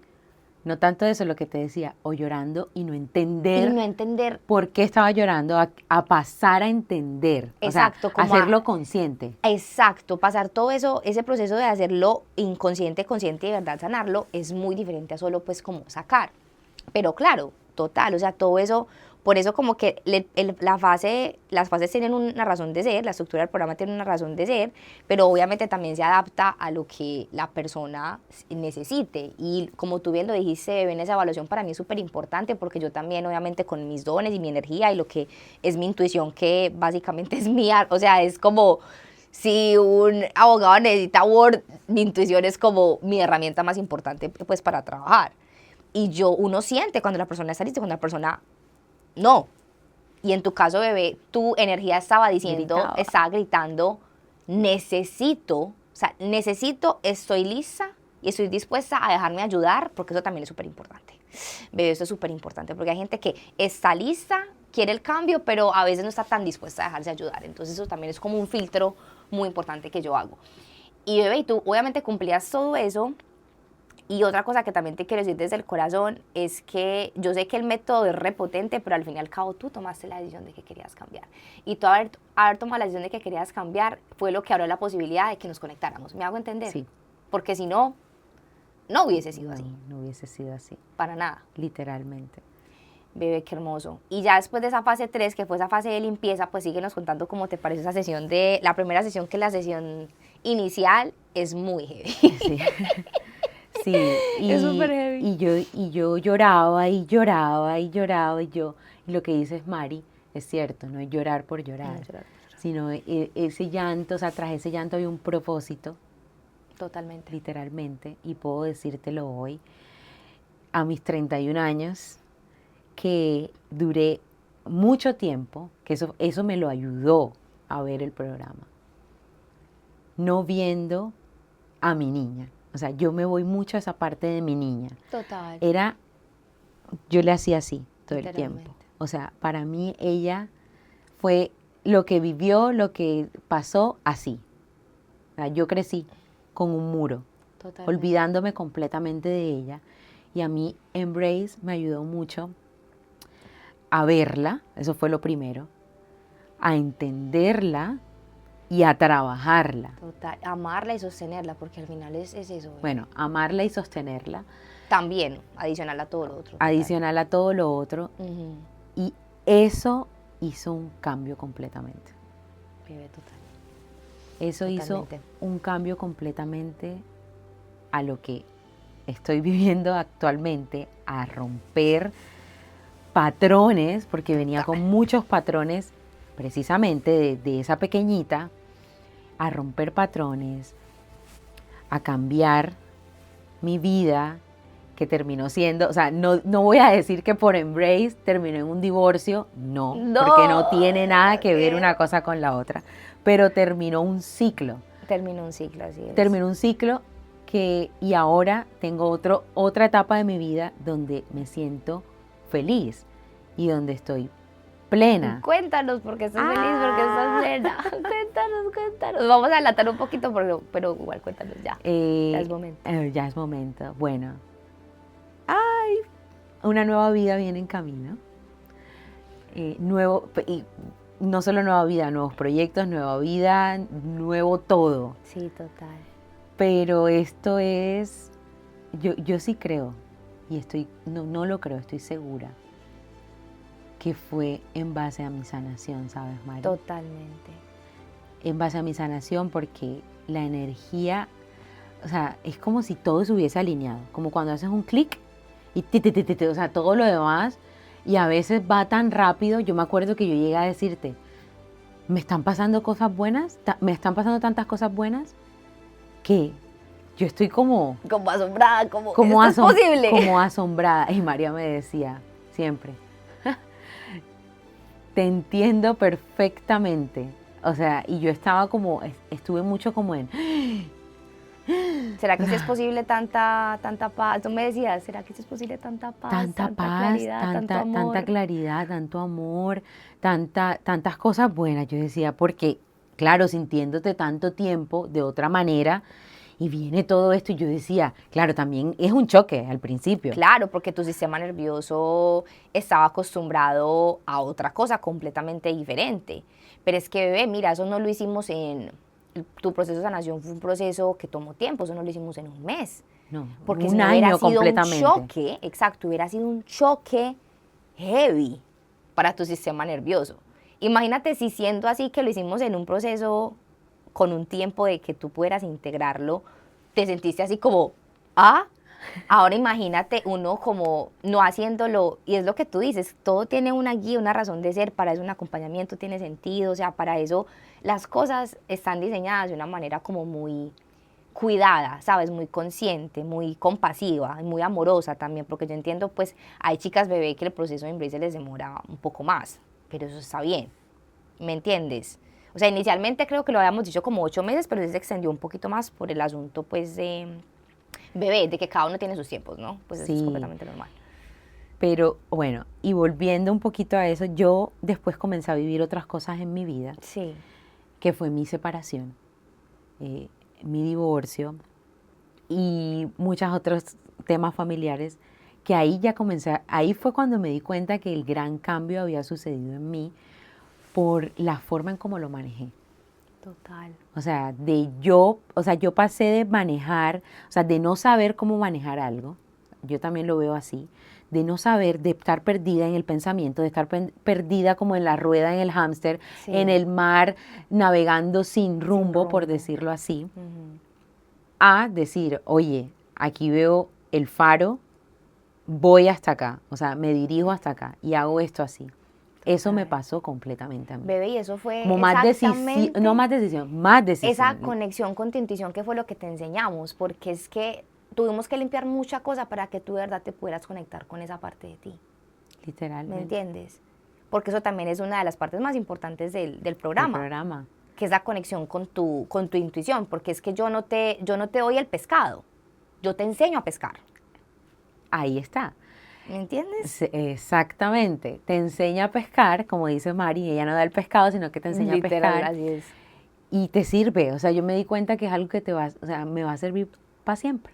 S1: No tanto eso, lo que te decía, o llorando y no
S2: Y
S1: entender
S2: no entender.
S1: por qué estaba llorando, a pasar a entender,
S2: Exacto,
S1: o sea,
S2: como
S1: hacerlo consciente.
S2: Exacto, pasar todo eso, ese proceso de hacerlo inconsciente, consciente y de verdad sanarlo, es muy diferente a solo pues como sacar. Pero claro, total, o sea, todo eso, por eso como que las fases tienen una razón de ser, la estructura del programa tiene una razón de ser, pero obviamente también se adapta a lo que la persona necesite. Y como tú bien lo dijiste, en esa evaluación para mí es súper importante, porque yo también obviamente con mis dones y mi energía y lo que es mi intuición, que básicamente es mía, o sea, es como si un abogado necesita Word, mi intuición es como mi herramienta más importante pues para trabajar. Y uno siente cuando la persona está lista, cuando la persona no. Y en tu caso, bebé, tu energía estaba gritando, necesito, estoy lista y estoy dispuesta a dejarme ayudar, porque eso también es súper importante. Bebé, eso es súper importante, porque hay gente que está lista, quiere el cambio, pero a veces no está tan dispuesta a dejarse ayudar. Entonces eso también es como un filtro muy importante que yo hago. Y bebé, y tú obviamente cumplías todo eso. Y otra cosa que también te quiero decir desde el corazón es que yo sé que el método es repotente, pero al fin y al cabo tú tomaste la decisión de que querías cambiar. Y tú haber tomado la decisión de que querías cambiar fue lo que abrió la posibilidad de que nos conectáramos. ¿Me hago entender?
S1: Sí.
S2: Porque si no, no hubiese sido así.
S1: No hubiese sido así.
S2: Para nada.
S1: Literalmente.
S2: Bebé, qué hermoso. Y ya después de esa fase 3, que fue esa fase de limpieza, pues síguenos contando cómo te parece esa sesión la primera sesión, que es la sesión inicial, es muy heavy.
S1: Sí. Sí,
S2: Es súper heavy.
S1: y yo lloraba y lloraba y lloraba y lo que dices, Mari, es cierto, no es llorar por llorar, sino ese llanto, o sea, tras ese llanto había un propósito.
S2: Totalmente.
S1: Literalmente, y puedo decírtelo hoy, a mis 31 años, que duré mucho tiempo, que eso me lo ayudó a ver el programa, no viendo a mi niña. O sea, yo me voy mucho a esa parte de mi niña.
S2: Total.
S1: Yo le hacía así todo el tiempo. O sea, para mí ella fue lo que vivió, lo que pasó, así. O sea, yo crecí con un muro, olvidándome completamente de ella. Y a mí Embrace me ayudó mucho a verla, eso fue lo primero, a entenderla y a trabajarla.
S2: Total, amarla y sostenerla, porque al final es eso.
S1: Bueno, amarla y sostenerla.
S2: También, adicional a todo lo otro.
S1: Adicional a todo lo otro. Y eso hizo un cambio completamente.
S2: Bebé, total.
S1: Eso hizo un cambio completamente a lo que estoy viviendo actualmente, a romper patrones, porque venía con muchos patrones precisamente de esa pequeñita, a romper patrones, a cambiar mi vida, que terminó siendo, o sea, no voy a decir que por Embrace terminó en un divorcio, no, porque no tiene nada que ver una cosa con la otra, pero terminó un ciclo.
S2: Terminó un ciclo, así es.
S1: Terminó un ciclo y ahora tengo otra etapa de mi vida donde me siento feliz y donde estoy plena.
S2: Cuéntanos por qué estás feliz, por qué estás plena. Cuéntanos. Vamos a adelantar un poquito, pero igual cuéntanos ya. Ya es momento.
S1: Ya es momento. Bueno. Una nueva vida viene en camino. Y no solo nueva vida, nuevos proyectos, nueva vida, nuevo todo.
S2: Sí, total.
S1: Pero esto es, yo sí creo, y no lo creo, estoy segura, que fue en base a mi sanación, ¿sabes, Mari?
S2: Totalmente.
S1: En base a mi sanación, porque la energía, o sea, es como si todo se hubiese alineado, como cuando haces un clic y o sea, todo lo demás, y a veces va tan rápido. Yo me acuerdo que yo llegué a decirte, me están pasando cosas buenas, me están pasando tantas cosas buenas, que yo estoy como
S2: asombrada, ¿esto es posible?
S1: Como asombrada. Y María me decía siempre, te entiendo perfectamente. O sea, y yo estaba como, estuve mucho como en,
S2: ¿Será que sí es posible tanta paz? Tú me decías, ¿será que sí es posible tanta paz, tanta claridad, tanto amor?
S1: tanta claridad, tanto amor, tantas cosas buenas. Yo decía, porque, claro, sintiéndote tanto tiempo de otra manera, y viene todo esto, y yo decía, claro, también es un choque al principio.
S2: Claro, porque tu sistema nervioso estaba acostumbrado a otra cosa completamente diferente. Pero es que, bebé, mira, eso no lo hicimos tu proceso de sanación fue un proceso que tomó tiempo, eso no lo hicimos en un mes.
S1: No,
S2: Porque
S1: un
S2: si no hubiera
S1: año
S2: sido
S1: completamente.
S2: un choque, exacto, hubiera sido un choque heavy para tu sistema nervioso. Imagínate si siendo así que lo hicimos en un proceso con un tiempo de que tú pudieras integrarlo, te sentiste así como, ahora imagínate uno como no haciéndolo, y es lo que tú dices, todo tiene una guía, una razón de ser, para eso un acompañamiento tiene sentido, o sea, para eso las cosas están diseñadas de una manera como muy cuidada, ¿sabes? Muy consciente, muy compasiva, muy amorosa también, porque yo entiendo, pues, hay chicas bebé que el proceso de Embrace les demora un poco más, pero eso está bien, ¿me entiendes? O sea, inicialmente creo que lo habíamos dicho como 8 meses, pero se extendió un poquito más por el asunto, pues, de bebé, de que cada uno tiene sus tiempos, ¿no? Pues eso es
S1: Sí,
S2: completamente normal.
S1: pero bueno, y volviendo un poquito a eso, yo después comencé a vivir otras cosas en mi vida,
S2: Sí.
S1: que fue mi separación, mi divorcio y muchos otros temas familiares, que ahí ya comencé, ahí fue cuando me di cuenta que el gran cambio había sucedido en mí por la forma en cómo lo manejé.
S2: Total.
S1: O sea, yo pasé de manejar, o sea, de no saber cómo manejar algo, yo también lo veo así, de no saber, de estar perdida en el pensamiento, de estar perdida como en la rueda, en el hámster,
S2: Sí.
S1: en el mar, navegando sin rumbo, por decirlo así, a decir, oye, aquí veo el faro, voy hasta acá, o sea, me dirijo hasta acá y hago esto así. Eso me pasó completamente a mí.
S2: Bebé, y eso fue
S1: Como más decisión, no más decisión, más decisión.
S2: esa conexión con tu intuición que fue lo que te enseñamos, porque es que tuvimos que limpiar mucha cosa para que tú de verdad te pudieras conectar con esa parte de ti.
S1: Literalmente.
S2: ¿Me entiendes? Porque eso también es una de las partes más importantes del programa.
S1: El programa.
S2: Que es la conexión con tu intuición, porque es que yo no te doy el pescado, yo te enseño a pescar.
S1: Ahí está.
S2: ¿Me entiendes?
S1: Exactamente. Te enseña a pescar, como dice Mari, ella no da el pescado, sino que te enseña a pescar.
S2: Así es.
S1: Y te sirve. O sea, yo me di cuenta que es algo que me va a servir para siempre.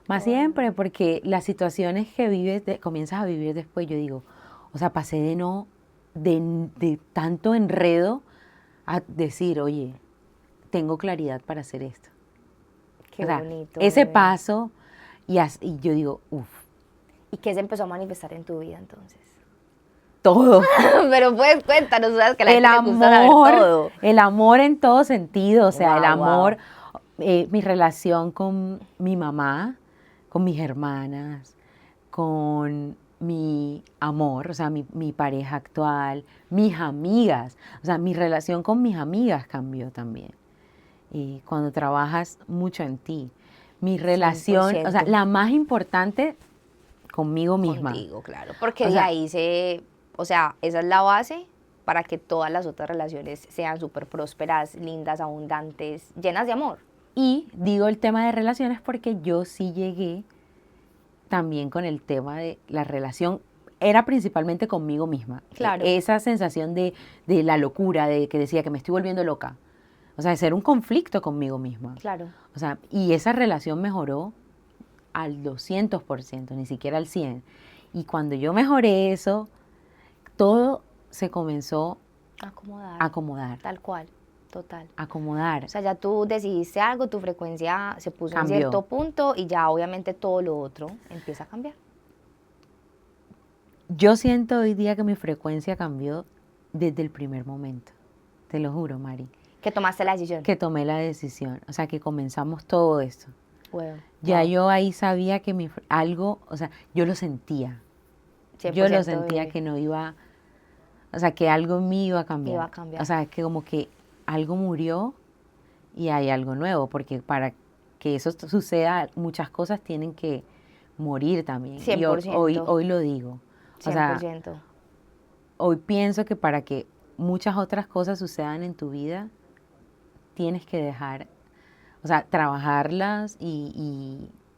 S1: Más siempre, porque las situaciones que vives, comienzas a vivir después, yo digo, o sea, pasé de tanto enredo a decir, oye, tengo claridad para hacer esto.
S2: Qué bonito.
S1: Ese paso, y yo digo, uff.
S2: ¿Y qué se empezó a manifestar en tu vida entonces?
S1: Todo.
S2: Pero pues cuéntanos, sabes que la gente le gusta saber todo.
S1: El amor en todo sentido, o sea, el amor, mi relación con mi mamá, con mis hermanas, con mi amor, o sea, mi pareja actual, mis amigas, o sea, mi relación con mis amigas cambió también. Y cuando trabajas mucho en ti, mi relación,
S2: 100%.
S1: o sea, la más importante conmigo misma.
S2: Contigo, claro, porque de ahí o sea, esa es la base para que todas las otras relaciones sean súper prósperas, lindas, abundantes, llenas de amor.
S1: Y digo el tema de relaciones porque yo sí llegué también con el tema de la relación, era principalmente conmigo misma.
S2: Claro.
S1: Esa sensación de la locura, de que decía que me estoy volviendo loca. O sea, de ser un conflicto conmigo misma.
S2: Claro.
S1: O sea, y esa relación mejoró al 200%, ni siquiera al 100%. Y cuando yo mejoré eso, todo se comenzó a acomodar.
S2: Tal cual, total.
S1: Acomodar.
S2: O sea, ya tú decidiste algo, tu frecuencia se puso
S1: Cambió.
S2: en cierto punto y ya obviamente todo lo otro empieza a cambiar.
S1: Yo siento hoy día que mi frecuencia cambió desde el primer momento. Te lo juro, Mari.
S2: Que tomaste la decisión.
S1: Que tomé la decisión. O sea, que comenzamos todo esto.
S2: Bueno,
S1: Ya yo ahí sabía que algo, o sea, yo lo sentía. Yo lo sentía que no iba, o sea, que algo en mí iba a cambiar.
S2: Iba a cambiar.
S1: O sea, que como que algo murió y hay algo nuevo, porque para que eso suceda, muchas cosas tienen que morir también.
S2: 100%.
S1: Y hoy lo digo. O
S2: 100%.
S1: sea, hoy pienso que para que muchas otras cosas sucedan en tu vida, tienes que dejar, o sea, trabajarlas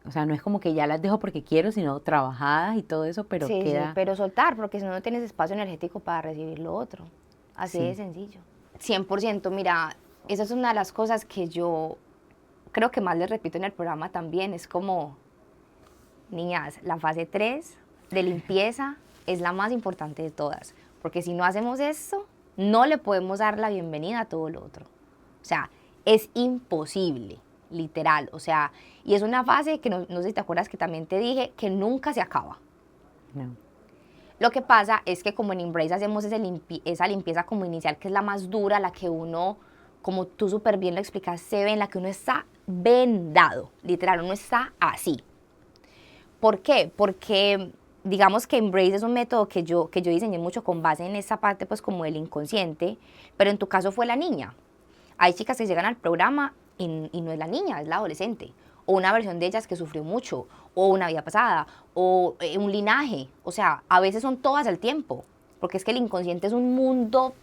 S1: o sea, no es como que ya las dejo porque quiero, sino trabajadas y todo eso, pero
S2: Sí, sí,
S1: queda,
S2: pero soltar, porque si no, no tienes espacio energético para recibir lo otro. Así de
S1: sí,
S2: sencillo. 100%, mira, esa es una de las cosas que yo creo que más les repito en el programa también, es como, niñas, la fase 3 de limpieza es la más importante de todas, porque si no hacemos esto, no le podemos dar la bienvenida a todo lo otro. O sea, es imposible, literal. O sea, y es una fase que no sé si te acuerdas que también te dije que nunca se acaba.
S1: no,
S2: Lo que pasa es que como en Embrace hacemos esa limpieza como inicial, que es la más dura, la que uno, como tú súper bien lo explicaste, ve en la que uno está vendado, literal, uno está así. ¿Por qué? Porque digamos que Embrace es un método que yo diseñé mucho con base en esa parte pues como del inconsciente, pero en tu caso fue la niña. Hay chicas que llegan al programa y no es la niña, es la adolescente. O una versión de ellas que sufrió mucho, o una vida pasada, o un linaje. O sea, a veces son todas al tiempo, porque es que el inconsciente es un mundo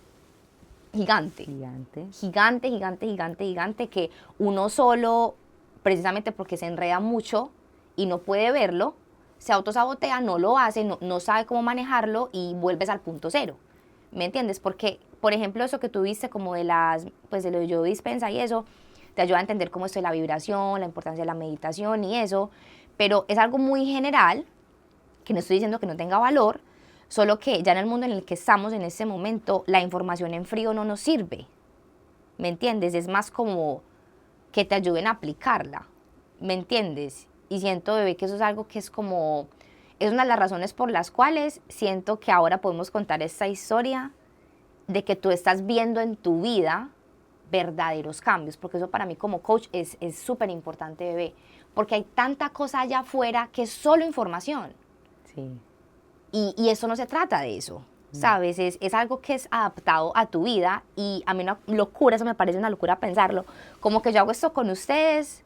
S2: gigante.
S1: gigante.
S2: Gigante, gigante, gigante, gigante, que uno solo, precisamente porque se enreda mucho y no puede verlo, se autosabotea, no lo hace, no sabe cómo manejarlo y vuelves al punto cero. ¿Me entiendes? Porque, por ejemplo, eso que tú viste como pues de lo de yo dispensa y eso, te ayuda a entender cómo esto de la vibración, la importancia de la meditación y eso, pero es algo muy general, que no estoy diciendo que no tenga valor, solo que ya en el mundo en el que estamos en este momento, la información en frío no nos sirve. ¿Me entiendes? Es más como que te ayuden a aplicarla. ¿Me entiendes? Y siento, bebé, que eso es algo que es como, es una de las razones por las cuales siento que ahora podemos contar esta historia de que tú estás viendo en tu vida verdaderos cambios, porque eso para mí como coach es súper importante, bebé, porque hay tanta cosa allá afuera que es solo información.
S1: Sí,
S2: Y eso no se trata de eso,
S1: no.
S2: ¿sabes? Es algo que es adaptado a tu vida y a mí una locura, eso me parece una locura pensarlo, como que yo hago esto con ustedes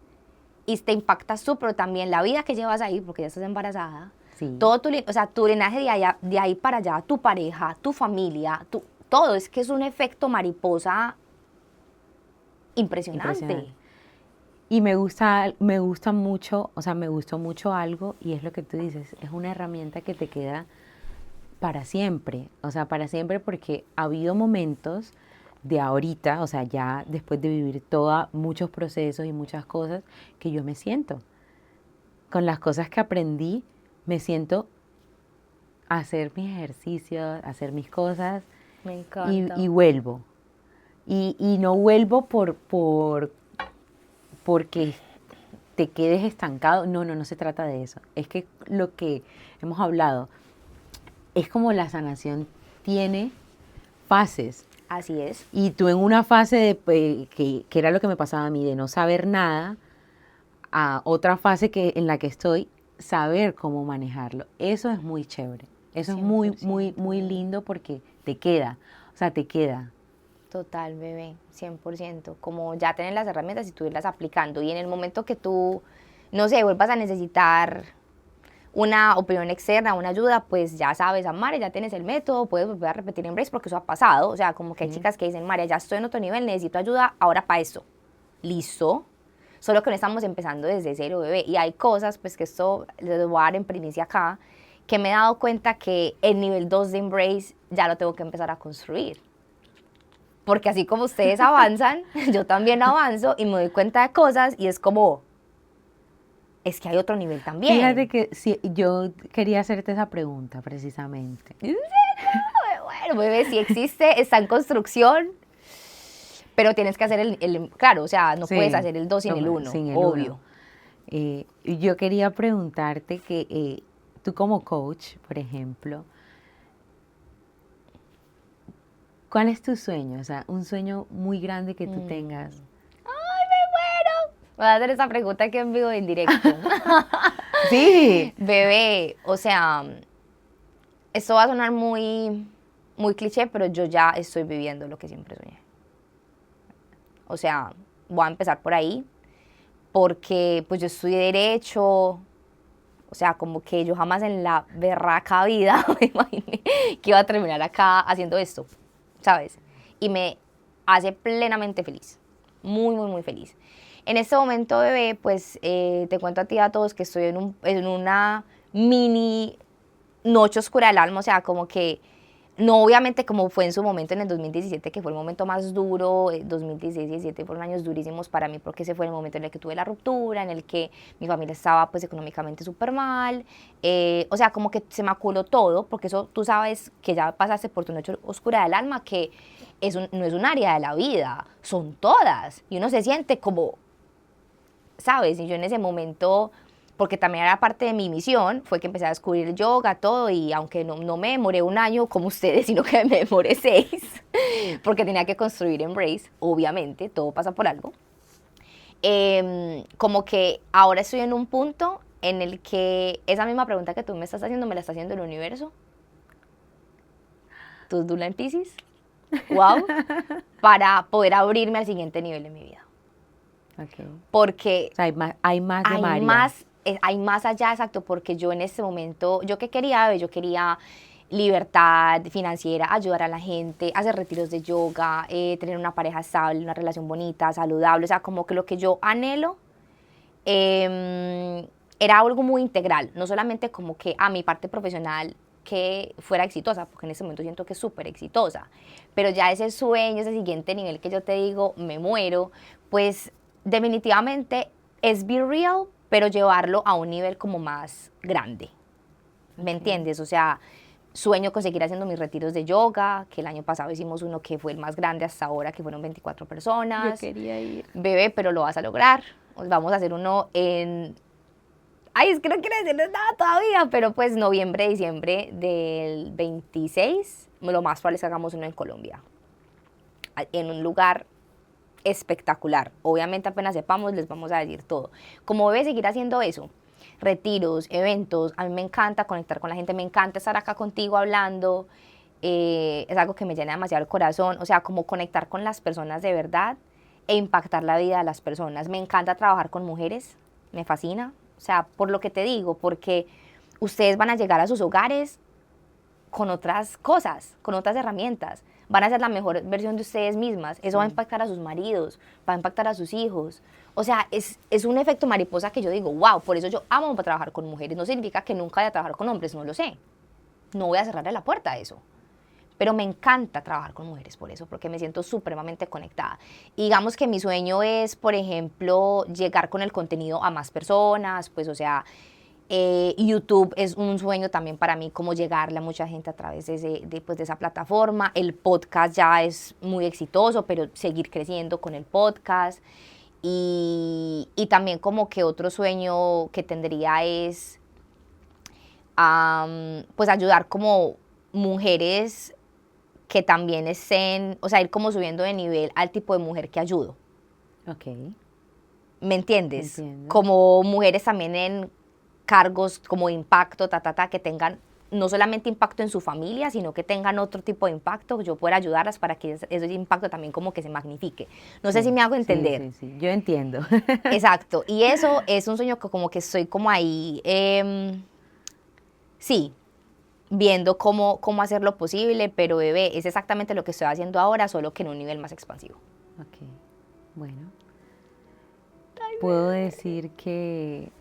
S2: y te impactas tú, pero también la vida que llevas ahí, porque ya estás embarazada,
S1: Sí,
S2: todo o sea, tu linaje de ahí para allá, tu pareja, tu familia, todo, es que es un efecto mariposa impresionante.
S1: impresionante. Y me gusta mucho, o sea, me gustó mucho algo y es lo que tú dices, es una herramienta que te queda para siempre, o sea, para siempre porque ha habido momentos de ahorita, o sea, ya después de vivir muchos procesos y muchas cosas, que yo me siento, con las cosas que aprendí, me siento a hacer mis ejercicios, a hacer mis cosas
S2: Me encanta.
S1: y vuelvo. Y no vuelvo porque te quedes estancado. No, no, no se trata de eso. Es que lo que hemos hablado es como la sanación tiene fases.
S2: Así es.
S1: Y tú en una fase que era lo que me pasaba a mí, de no saber nada, a otra fase en la que estoy, saber cómo manejarlo. Eso es muy chévere. Eso es muy, muy,
S2: 100%,
S1: muy
S2: bebé.
S1: lindo porque te queda. O sea, te queda.
S2: Total, bebé, 100%. Como ya tener las herramientas y tú irlas aplicando. Y en el momento que tú, no sé, vuelvas a necesitar una opinión externa, una ayuda, pues ya sabes, María, ya tienes el método, puedes volver a repetir Embrace porque eso ha pasado. O sea, como que hay
S1: ¿Sí?
S2: chicas que dicen, María, ya estoy en otro nivel, necesito ayuda ahora para esto. Listo. Solo que no estamos empezando desde cero, bebé. Y hay cosas, pues que esto les voy a dar en primicia acá, que me he dado cuenta que el nivel 2 de Embrace ya lo tengo que empezar a construir. Porque así como ustedes avanzan, yo también avanzo y me doy cuenta de cosas y es como, es que hay otro nivel
S1: Fíjate
S2: también.
S1: que yo quería hacerte esa pregunta precisamente.
S2: Bueno, bebé, si existe, está en construcción, pero tienes que hacer claro, o sea, no puedes
S1: Sí,
S2: hacer el 2 sin el uno,
S1: sin el uno.
S2: obvio.
S1: Y yo quería preguntarte que tú como coach, por ejemplo, ¿cuál es tu sueño? O sea, un sueño muy grande que tú tengas.
S2: ¡Ay, me muero! Voy a hacer esa pregunta aquí en vivo en directo.
S1: Sí,
S2: Bebé, o sea, esto va a sonar muy, muy cliché, pero yo ya estoy viviendo lo que siempre soñé. O sea, voy a empezar por ahí, porque pues yo estudié Derecho, O sea, como que yo jamás en la berraca vida me imaginé que iba a terminar acá haciendo esto, ¿sabes? Y me hace plenamente feliz, muy, muy, muy feliz. En este momento, bebé, pues te cuento a ti y a todos que estoy en una mini noche oscura del alma, o sea, como que no obviamente como fue en su momento en el 2017, que fue el momento más duro, 2016 y 2017 fueron años durísimos para mí, porque ese fue el momento en el que tuve la ruptura, en el que mi familia estaba pues económicamente súper mal, o sea, como que se me aculó todo, porque eso tú sabes que ya pasaste por tu noche oscura del alma, que no es un área de la vida, son todas, y uno se siente como, ¿sabes? Y yo en ese momento, porque también era parte de mi misión, fue que empecé a descubrir el yoga, todo, y aunque no me demoré un año como ustedes, sino que me demoré 6, porque tenía que construir Embrace, obviamente, todo pasa por algo. Como que ahora estoy en un punto en el que esa misma pregunta que tú me estás haciendo, me la está haciendo el universo. ¿Tu Dula en Piscis? Wow. Para poder abrirme al siguiente nivel de mi vida.
S1: Okay.
S2: Porque
S1: O sea, hay más de María.
S2: Hay más allá, exacto, porque yo en este momento, ¿yo qué quería? Yo quería libertad financiera, ayudar a la gente, hacer retiros de yoga, tener una pareja estable, una relación bonita, saludable, o sea, como que lo que yo anhelo era algo muy integral, no solamente como que a mi parte profesional que fuera exitosa, porque en este momento siento que es súper exitosa, pero ya ese sueño, ese siguiente nivel que yo te digo, me muero, pues definitivamente es be real, pero llevarlo a un nivel como más grande, ¿me entiendes? O sea, sueño con seguir haciendo mis retiros de yoga, que el año pasado hicimos uno que fue el más grande hasta ahora, que fueron 24 personas.
S1: Yo quería ir.
S2: Bebé, pero lo vas a lograr. Vamos a hacer uno en... Ay, es que no quiero decirles nada todavía, pero pues noviembre, diciembre del 26, lo más probable es que hagamos uno en Colombia, en un lugar espectacular. Obviamente apenas sepamos les vamos a decir todo. Como debe seguir haciendo eso, retiros, eventos, a mí me encanta conectar con la gente, me encanta estar acá contigo hablando, es algo que me llena demasiado el corazón, o sea, como conectar con las personas de verdad e impactar la vida de las personas. Me encanta trabajar con mujeres, me fascina, o sea, por lo que te digo, porque ustedes van a llegar a sus hogares con otras cosas, con otras herramientas. Van a ser la mejor versión de ustedes mismas. Eso va a impactar a sus maridos, va a impactar a sus hijos. O sea, es un efecto mariposa que yo digo, wow, por eso yo amo trabajar con mujeres. No significa que nunca vaya a trabajar con hombres, no lo sé. No voy a cerrarle la puerta a eso. Pero me encanta trabajar con mujeres por eso, porque me siento supremamente conectada. Y digamos que mi sueño es, por ejemplo, llegar con el contenido a más personas, pues, o sea, YouTube es un sueño también para mí, como llegarle a mucha gente a través pues, de esa plataforma. El podcast ya es muy exitoso, pero seguir creciendo con el podcast. Y también como que otro sueño que tendría es pues ayudar como mujeres que también estén, o sea, ir como subiendo de nivel al tipo de mujer que ayudo.
S1: Ok.
S2: ¿Me entiendes?
S1: Entiendo.
S2: Como mujeres también en cargos como de impacto, que tengan no solamente impacto en su familia, sino que tengan otro tipo de impacto, yo pueda ayudarlas para que ese impacto también como que se magnifique. No sé si me hago entender.
S1: Sí, sí, sí, yo entiendo.
S2: Exacto, y eso es un sueño que como que estoy como ahí, sí, viendo cómo hacerlo posible, pero bebé, es exactamente lo que estoy haciendo ahora, solo que en un nivel más expansivo.
S1: Ok, bueno. Puedo decir que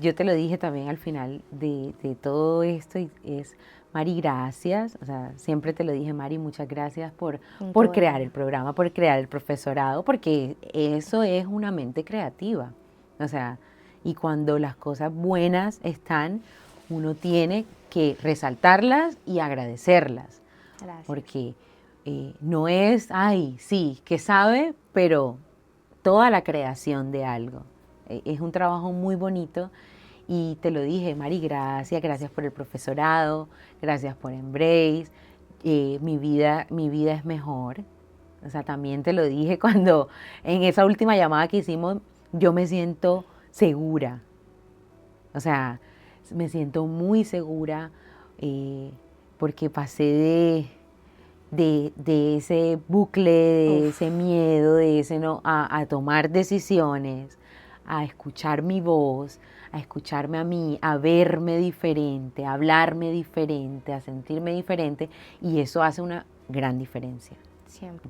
S1: yo te lo dije también al final de todo esto, y es, Mari, gracias. O sea, siempre te lo dije, Mari, muchas gracias por crear el programa, por crear el profesorado, porque eso es una mente creativa. O sea, y cuando las cosas buenas están, uno tiene que resaltarlas y agradecerlas.
S2: Gracias.
S1: Porque no es, ay, sí, que sabe, pero toda la creación de algo. Es un trabajo muy bonito y te lo dije, Mari, gracias, gracias por el profesorado, gracias por Embrace, mi vida es mejor. O sea, también te lo dije cuando en esa última llamada que hicimos, yo me siento segura. O sea, me siento muy segura porque pasé de ese bucle, de ese miedo, de ese no, a tomar decisiones, a escuchar mi voz, a escucharme a mí, a verme diferente, a hablarme diferente, a sentirme diferente, y eso hace una gran diferencia.
S2: 100%,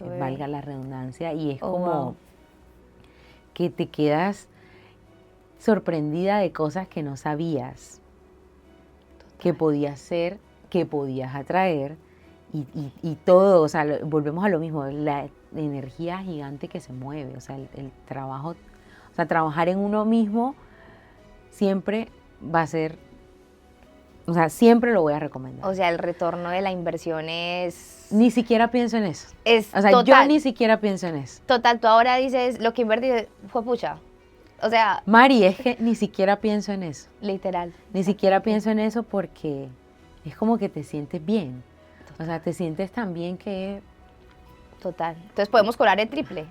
S2: bebé.
S1: Valga la redundancia, y es
S2: Oh,
S1: como
S2: wow.
S1: que te quedas sorprendida de cosas que no sabías que podías ser, que podías atraer, y todo, o sea, volvemos a lo mismo, la energía gigante que se mueve, o sea, el trabajo, o sea, trabajar en uno mismo siempre va a ser, o sea, siempre lo voy a recomendar.
S2: O sea, el retorno de la inversión es...
S1: Ni siquiera pienso en eso.
S2: Es
S1: O sea,
S2: total.
S1: yo ni siquiera pienso en eso.
S2: Total, tú ahora dices, lo que invertí fue pucha. O sea,
S1: Mari, es que ni siquiera pienso en eso.
S2: literal.
S1: Ni siquiera pienso en eso porque es como que te sientes bien. O sea, te sientes tan bien que...
S2: Total. Entonces podemos cobrar el triple.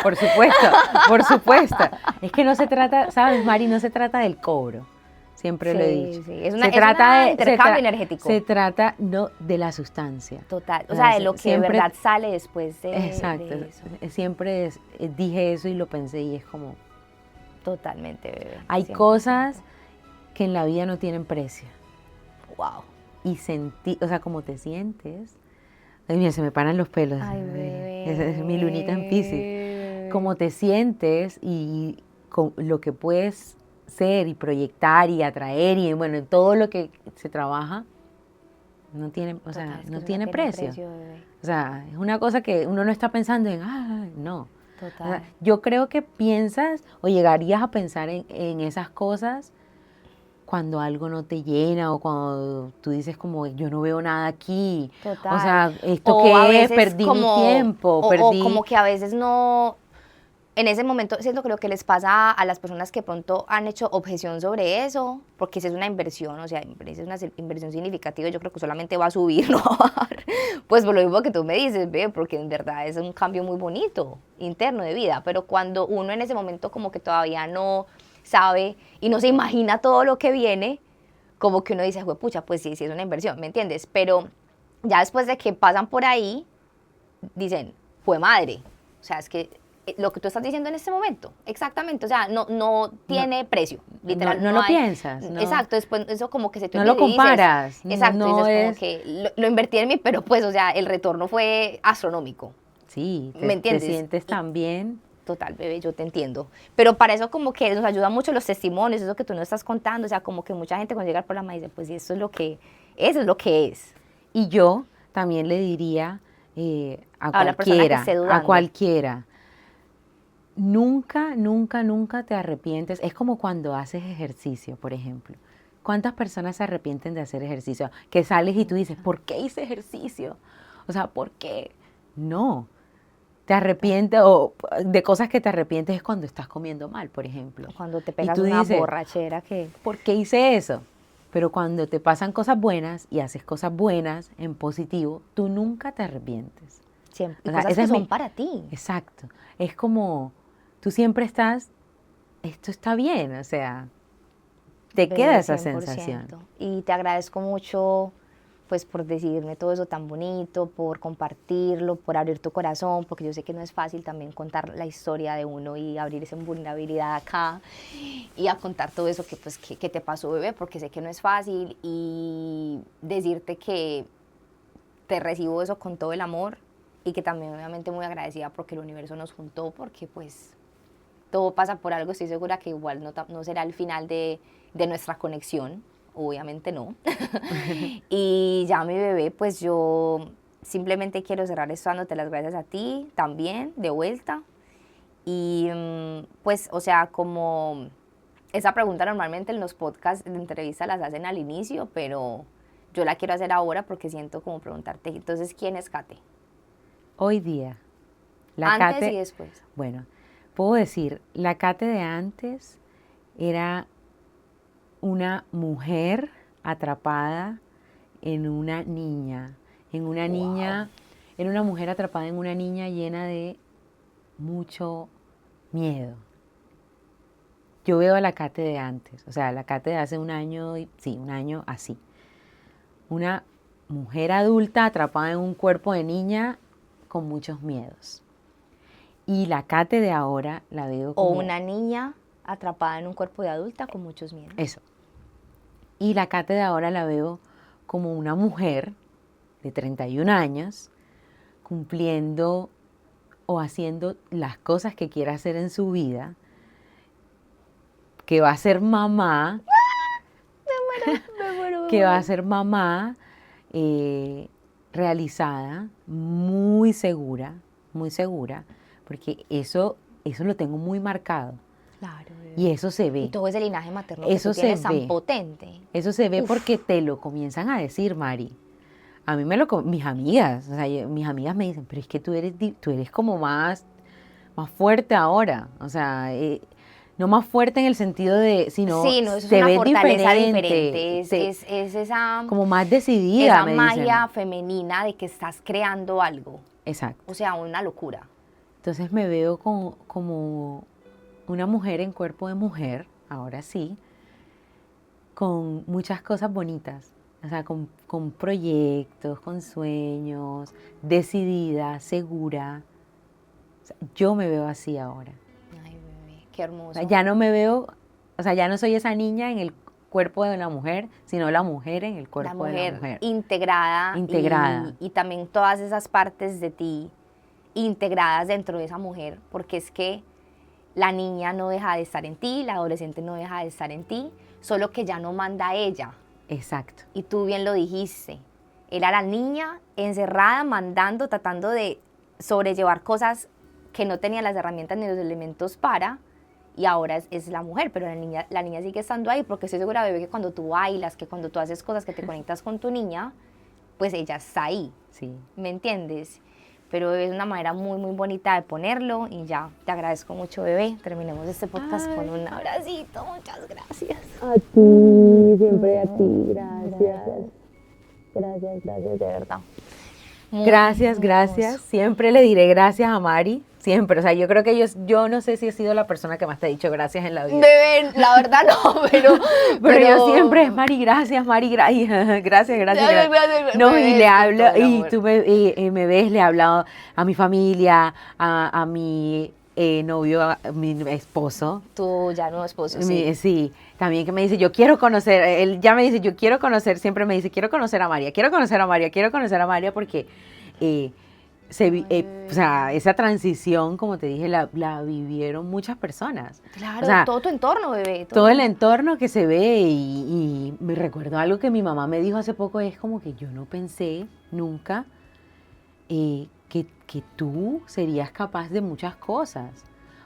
S1: Por supuesto, por supuesto. Es que no se trata, ¿sabes, Mari? No se trata del cobro. Siempre lo he dicho.
S2: Sí, es un intercambio energético.
S1: Se trata no de la sustancia.
S2: Total. O sea, de lo que
S1: siempre,
S2: de verdad sale después de,
S1: exacto,
S2: de eso.
S1: Siempre dije eso y lo pensé y es como...
S2: Totalmente, bebé.
S1: Hay
S2: 100%.
S1: cosas que en la vida no tienen precio.
S2: Wow.
S1: Y o sea, como te sientes... Ay, mira, se me paran los pelos.
S2: Ay, bebé.
S1: Esa es mi lunita en Piscis. Como te sientes y con lo que puedes ser y proyectar y atraer y bueno, en todo lo que se trabaja, no tiene, o sea,
S2: Total, es que
S1: no
S2: eso
S1: tiene precio.
S2: bebé.
S1: O sea, es una cosa que uno no está pensando en, no.
S2: Total.
S1: O sea, yo creo que piensas o llegarías a pensar en esas cosas cuando algo no te llena o cuando tú dices como yo no veo nada aquí.
S2: Total.
S1: O sea, ¿esto
S2: O a
S1: qué es?
S2: veces
S1: Perdí mi tiempo,
S2: o
S1: perdí...
S2: como que a veces no, en ese momento siento que lo que les pasa a las personas que pronto han hecho objeción sobre eso, porque si es una inversión, o sea, es una inversión significativa, yo creo que solamente va a subir, no va a bajar. Pues por lo mismo que tú me dices, ve, porque en verdad es un cambio muy bonito, interno de vida, pero cuando uno en ese momento como que todavía no sabe y no se imagina todo lo que viene, como que uno dice, pucha, pues sí, sí es una inversión, ¿me entiendes? Pero ya después de que pasan por ahí, dicen, fue madre, o sea, es que lo que tú estás diciendo en este momento, exactamente, o sea, no tiene precio, literal.
S1: No lo piensas. No.
S2: Exacto, después eso como que se te
S1: olvida. No lo comparas.
S2: Dices, exacto,
S1: no
S2: dices
S1: es...
S2: como que lo invertí en mí, pero pues, o sea, el retorno fue astronómico.
S1: Sí,
S2: ¿me entiendes?
S1: Te sientes tan bien.
S2: Total, bebé, yo te entiendo. Pero para eso como que nos ayuda mucho los testimonios, eso que tú nos estás contando, o sea, como que mucha gente cuando llega al programa dice, pues eso es lo que es.
S1: Y yo también le diría a cualquiera, nunca, nunca, nunca te arrepientes. Es como cuando haces ejercicio, por ejemplo. ¿Cuántas personas se arrepienten de hacer ejercicio? Que sales y tú dices, ¿por qué hice ejercicio? O sea, ¿por qué? No. Te arrepientes, o de cosas que te arrepientes es cuando estás comiendo mal, por ejemplo.
S2: Cuando te pegas una borrachera que...
S1: ¿Por qué hice eso? Pero cuando te pasan cosas buenas y haces cosas buenas en positivo, tú nunca te arrepientes.
S2: Siempre. Y cosas que son para ti.
S1: Exacto. Es como, tú siempre estás, esto está bien, o sea, te queda esa 100%. Sensación.
S2: Y te agradezco mucho, pues, por decirme todo eso tan bonito, por compartirlo, por abrir tu corazón, porque yo sé que no es fácil también contar la historia de uno y abrirse en vulnerabilidad acá y a contar todo eso que, pues, que te pasó, bebé, porque sé que no es fácil y decirte que te recibo eso con todo el amor y que también obviamente muy agradecida porque el universo nos juntó, porque pues todo pasa por algo, estoy segura que igual no será el final de nuestra conexión, obviamente no. Y ya mi bebé, pues yo simplemente quiero cerrar esto dándote las gracias a ti también, de vuelta. Y pues, o sea, como esa pregunta normalmente en los podcasts de entrevista las hacen al inicio, pero yo la quiero hacer ahora porque siento como preguntarte, entonces, ¿quién es Kate?
S1: Hoy día.
S2: Antes Kate, y después.
S1: Bueno, puedo decir, la Kate de antes era una mujer atrapada en una niña, era una mujer atrapada en una niña llena de mucho miedo. Yo veo a la Kate de antes, o sea, la Kate de hace un año así. Una mujer adulta atrapada en un cuerpo de niña con muchos miedos. Y la Kate de ahora la veo como...
S2: O una niña Atrapada en un cuerpo de adulta con muchos miedos.
S1: Eso. Y la Kate de ahora la veo como una mujer de 31 años cumpliendo o haciendo las cosas que quiere hacer en su vida, que va a ser mamá,
S2: Me muero.
S1: que va a ser mamá realizada, muy segura, porque eso lo tengo muy marcado.
S2: Claro, bebé.
S1: Y eso se ve.
S2: Y todo ese linaje materno
S1: Eso
S2: que tú tienes
S1: se ve.
S2: tan potente.
S1: Eso se ve porque te lo comienzan a decir, Mari. A mí mis amigas, o sea, mis amigas me dicen, pero es que tú eres como más fuerte ahora. O sea, no más fuerte en el sentido de, sino
S2: Sí, no, eso es
S1: te
S2: una
S1: ves
S2: fortaleza
S1: diferente.
S2: diferente. Es esa,
S1: como más decidida,
S2: esa
S1: me
S2: magia
S1: dicen.
S2: femenina de que estás creando algo.
S1: Exacto.
S2: O sea, una locura.
S1: Entonces me veo como una mujer en cuerpo de mujer, ahora sí, con muchas cosas bonitas. O sea, con proyectos, con sueños, decidida, segura. O sea, yo me veo así ahora.
S2: Ay, bebé, qué
S1: O
S2: hermoso.
S1: sea, ya no me veo, o sea, ya no soy esa niña en el cuerpo de una mujer, sino la mujer en el cuerpo de la mujer.
S2: Integrada.
S1: Integrada.
S2: Y también todas esas partes de ti integradas dentro de esa mujer, porque es que la niña no deja de estar en ti, la adolescente no deja de estar en ti, solo que ya no manda ella.
S1: Exacto.
S2: Y tú bien lo dijiste, era la niña encerrada, mandando, tratando de sobrellevar cosas que no tenía las herramientas ni los elementos para, y ahora es la mujer, pero la niña sigue estando ahí, porque estoy segura, bebé, que cuando tú bailas, que cuando tú haces cosas, que te conectas con tu niña, pues ella está ahí,
S1: Sí.
S2: ¿me entiendes? Pero bebé, es una manera muy, muy bonita de ponerlo, y ya, te agradezco mucho, bebé. Terminemos este podcast con un abracito, muchas gracias.
S1: A ti, siempre a ti, gracias.
S2: Gracias, de verdad.
S1: Gracias, gracias. Siempre le diré gracias a Mari. Siempre. O sea, yo creo que yo no sé si he sido la persona que más te ha dicho gracias en la vida.
S2: Bebé, la verdad no,
S1: pero yo siempre es Mari, gracias, Mari, gracias, gracias. No,
S2: bebé,
S1: y le hablo,
S2: con todo el
S1: y
S2: amor.
S1: tú me ves, le he hablado a mi familia, a mi novio, a mi esposo.
S2: Tu ya nuevo esposo, sí.
S1: Sí, también que me dice, yo quiero conocer, él ya me dice, yo quiero conocer, siempre me dice, quiero conocer a María, quiero conocer a María, quiero conocer a María, porque o sea, esa transición, como te dije, la vivieron muchas personas.
S2: Claro,
S1: o sea,
S2: todo tu entorno, bebé.
S1: todo el entorno que se ve, y me recuerdo algo que mi mamá me dijo hace poco, es como que yo no pensé nunca que tú serías capaz de muchas cosas.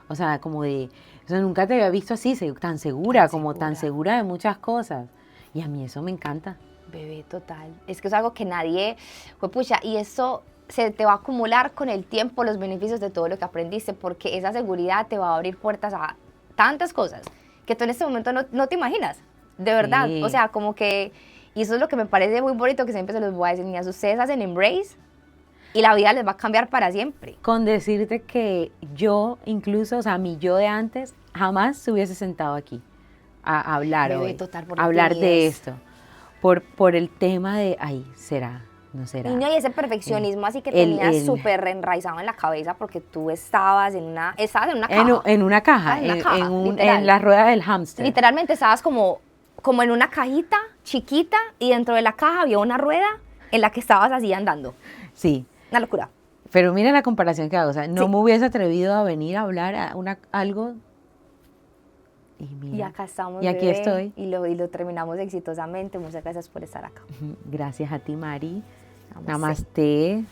S1: O sea, como de, o sea, nunca te había visto así, tan segura, tan segura de muchas cosas. Y a mí eso me encanta.
S2: Bebé, total. Es que es algo que nadie, pues pucha, y eso se te va a acumular con el tiempo los beneficios de todo lo que aprendiste, porque esa seguridad te va a abrir puertas a tantas cosas que tú en este momento no te imaginas, de verdad.
S1: Sí.
S2: O sea, como que, y eso es lo que me parece muy bonito, que siempre se los voy a decir, niñas, ustedes hacen embrace y la vida les va a cambiar para siempre.
S1: Con decirte que yo, incluso, o sea, mi yo de antes, jamás se hubiese sentado aquí a hablar
S2: Bebé,
S1: hoy,
S2: total,
S1: a hablar de
S2: timidez.
S1: esto, por el tema de, ay, ¿será? ¿No será?
S2: Y no, y ese perfeccionismo así que
S1: el-
S2: tenías
S1: el-
S2: súper enraizado en la cabeza, porque tú estabas en una caja.
S1: En una caja,
S2: Estabas en una caja, literal.
S1: en la rueda del hámster.
S2: Literalmente estabas como en una cajita chiquita, y dentro de la caja había una rueda en la que estabas así andando.
S1: Sí,
S2: Una locura.
S1: pero mira la comparación que hago, o sea, no
S2: Sí.
S1: me hubiese atrevido a venir a hablar algo, y mira,
S2: Y acá estamos,
S1: y aquí
S2: bebé,
S1: estoy.
S2: y lo terminamos exitosamente. Muchas gracias por estar acá.
S1: Gracias a ti, Mari.
S2: Namaste.
S1: Namaste.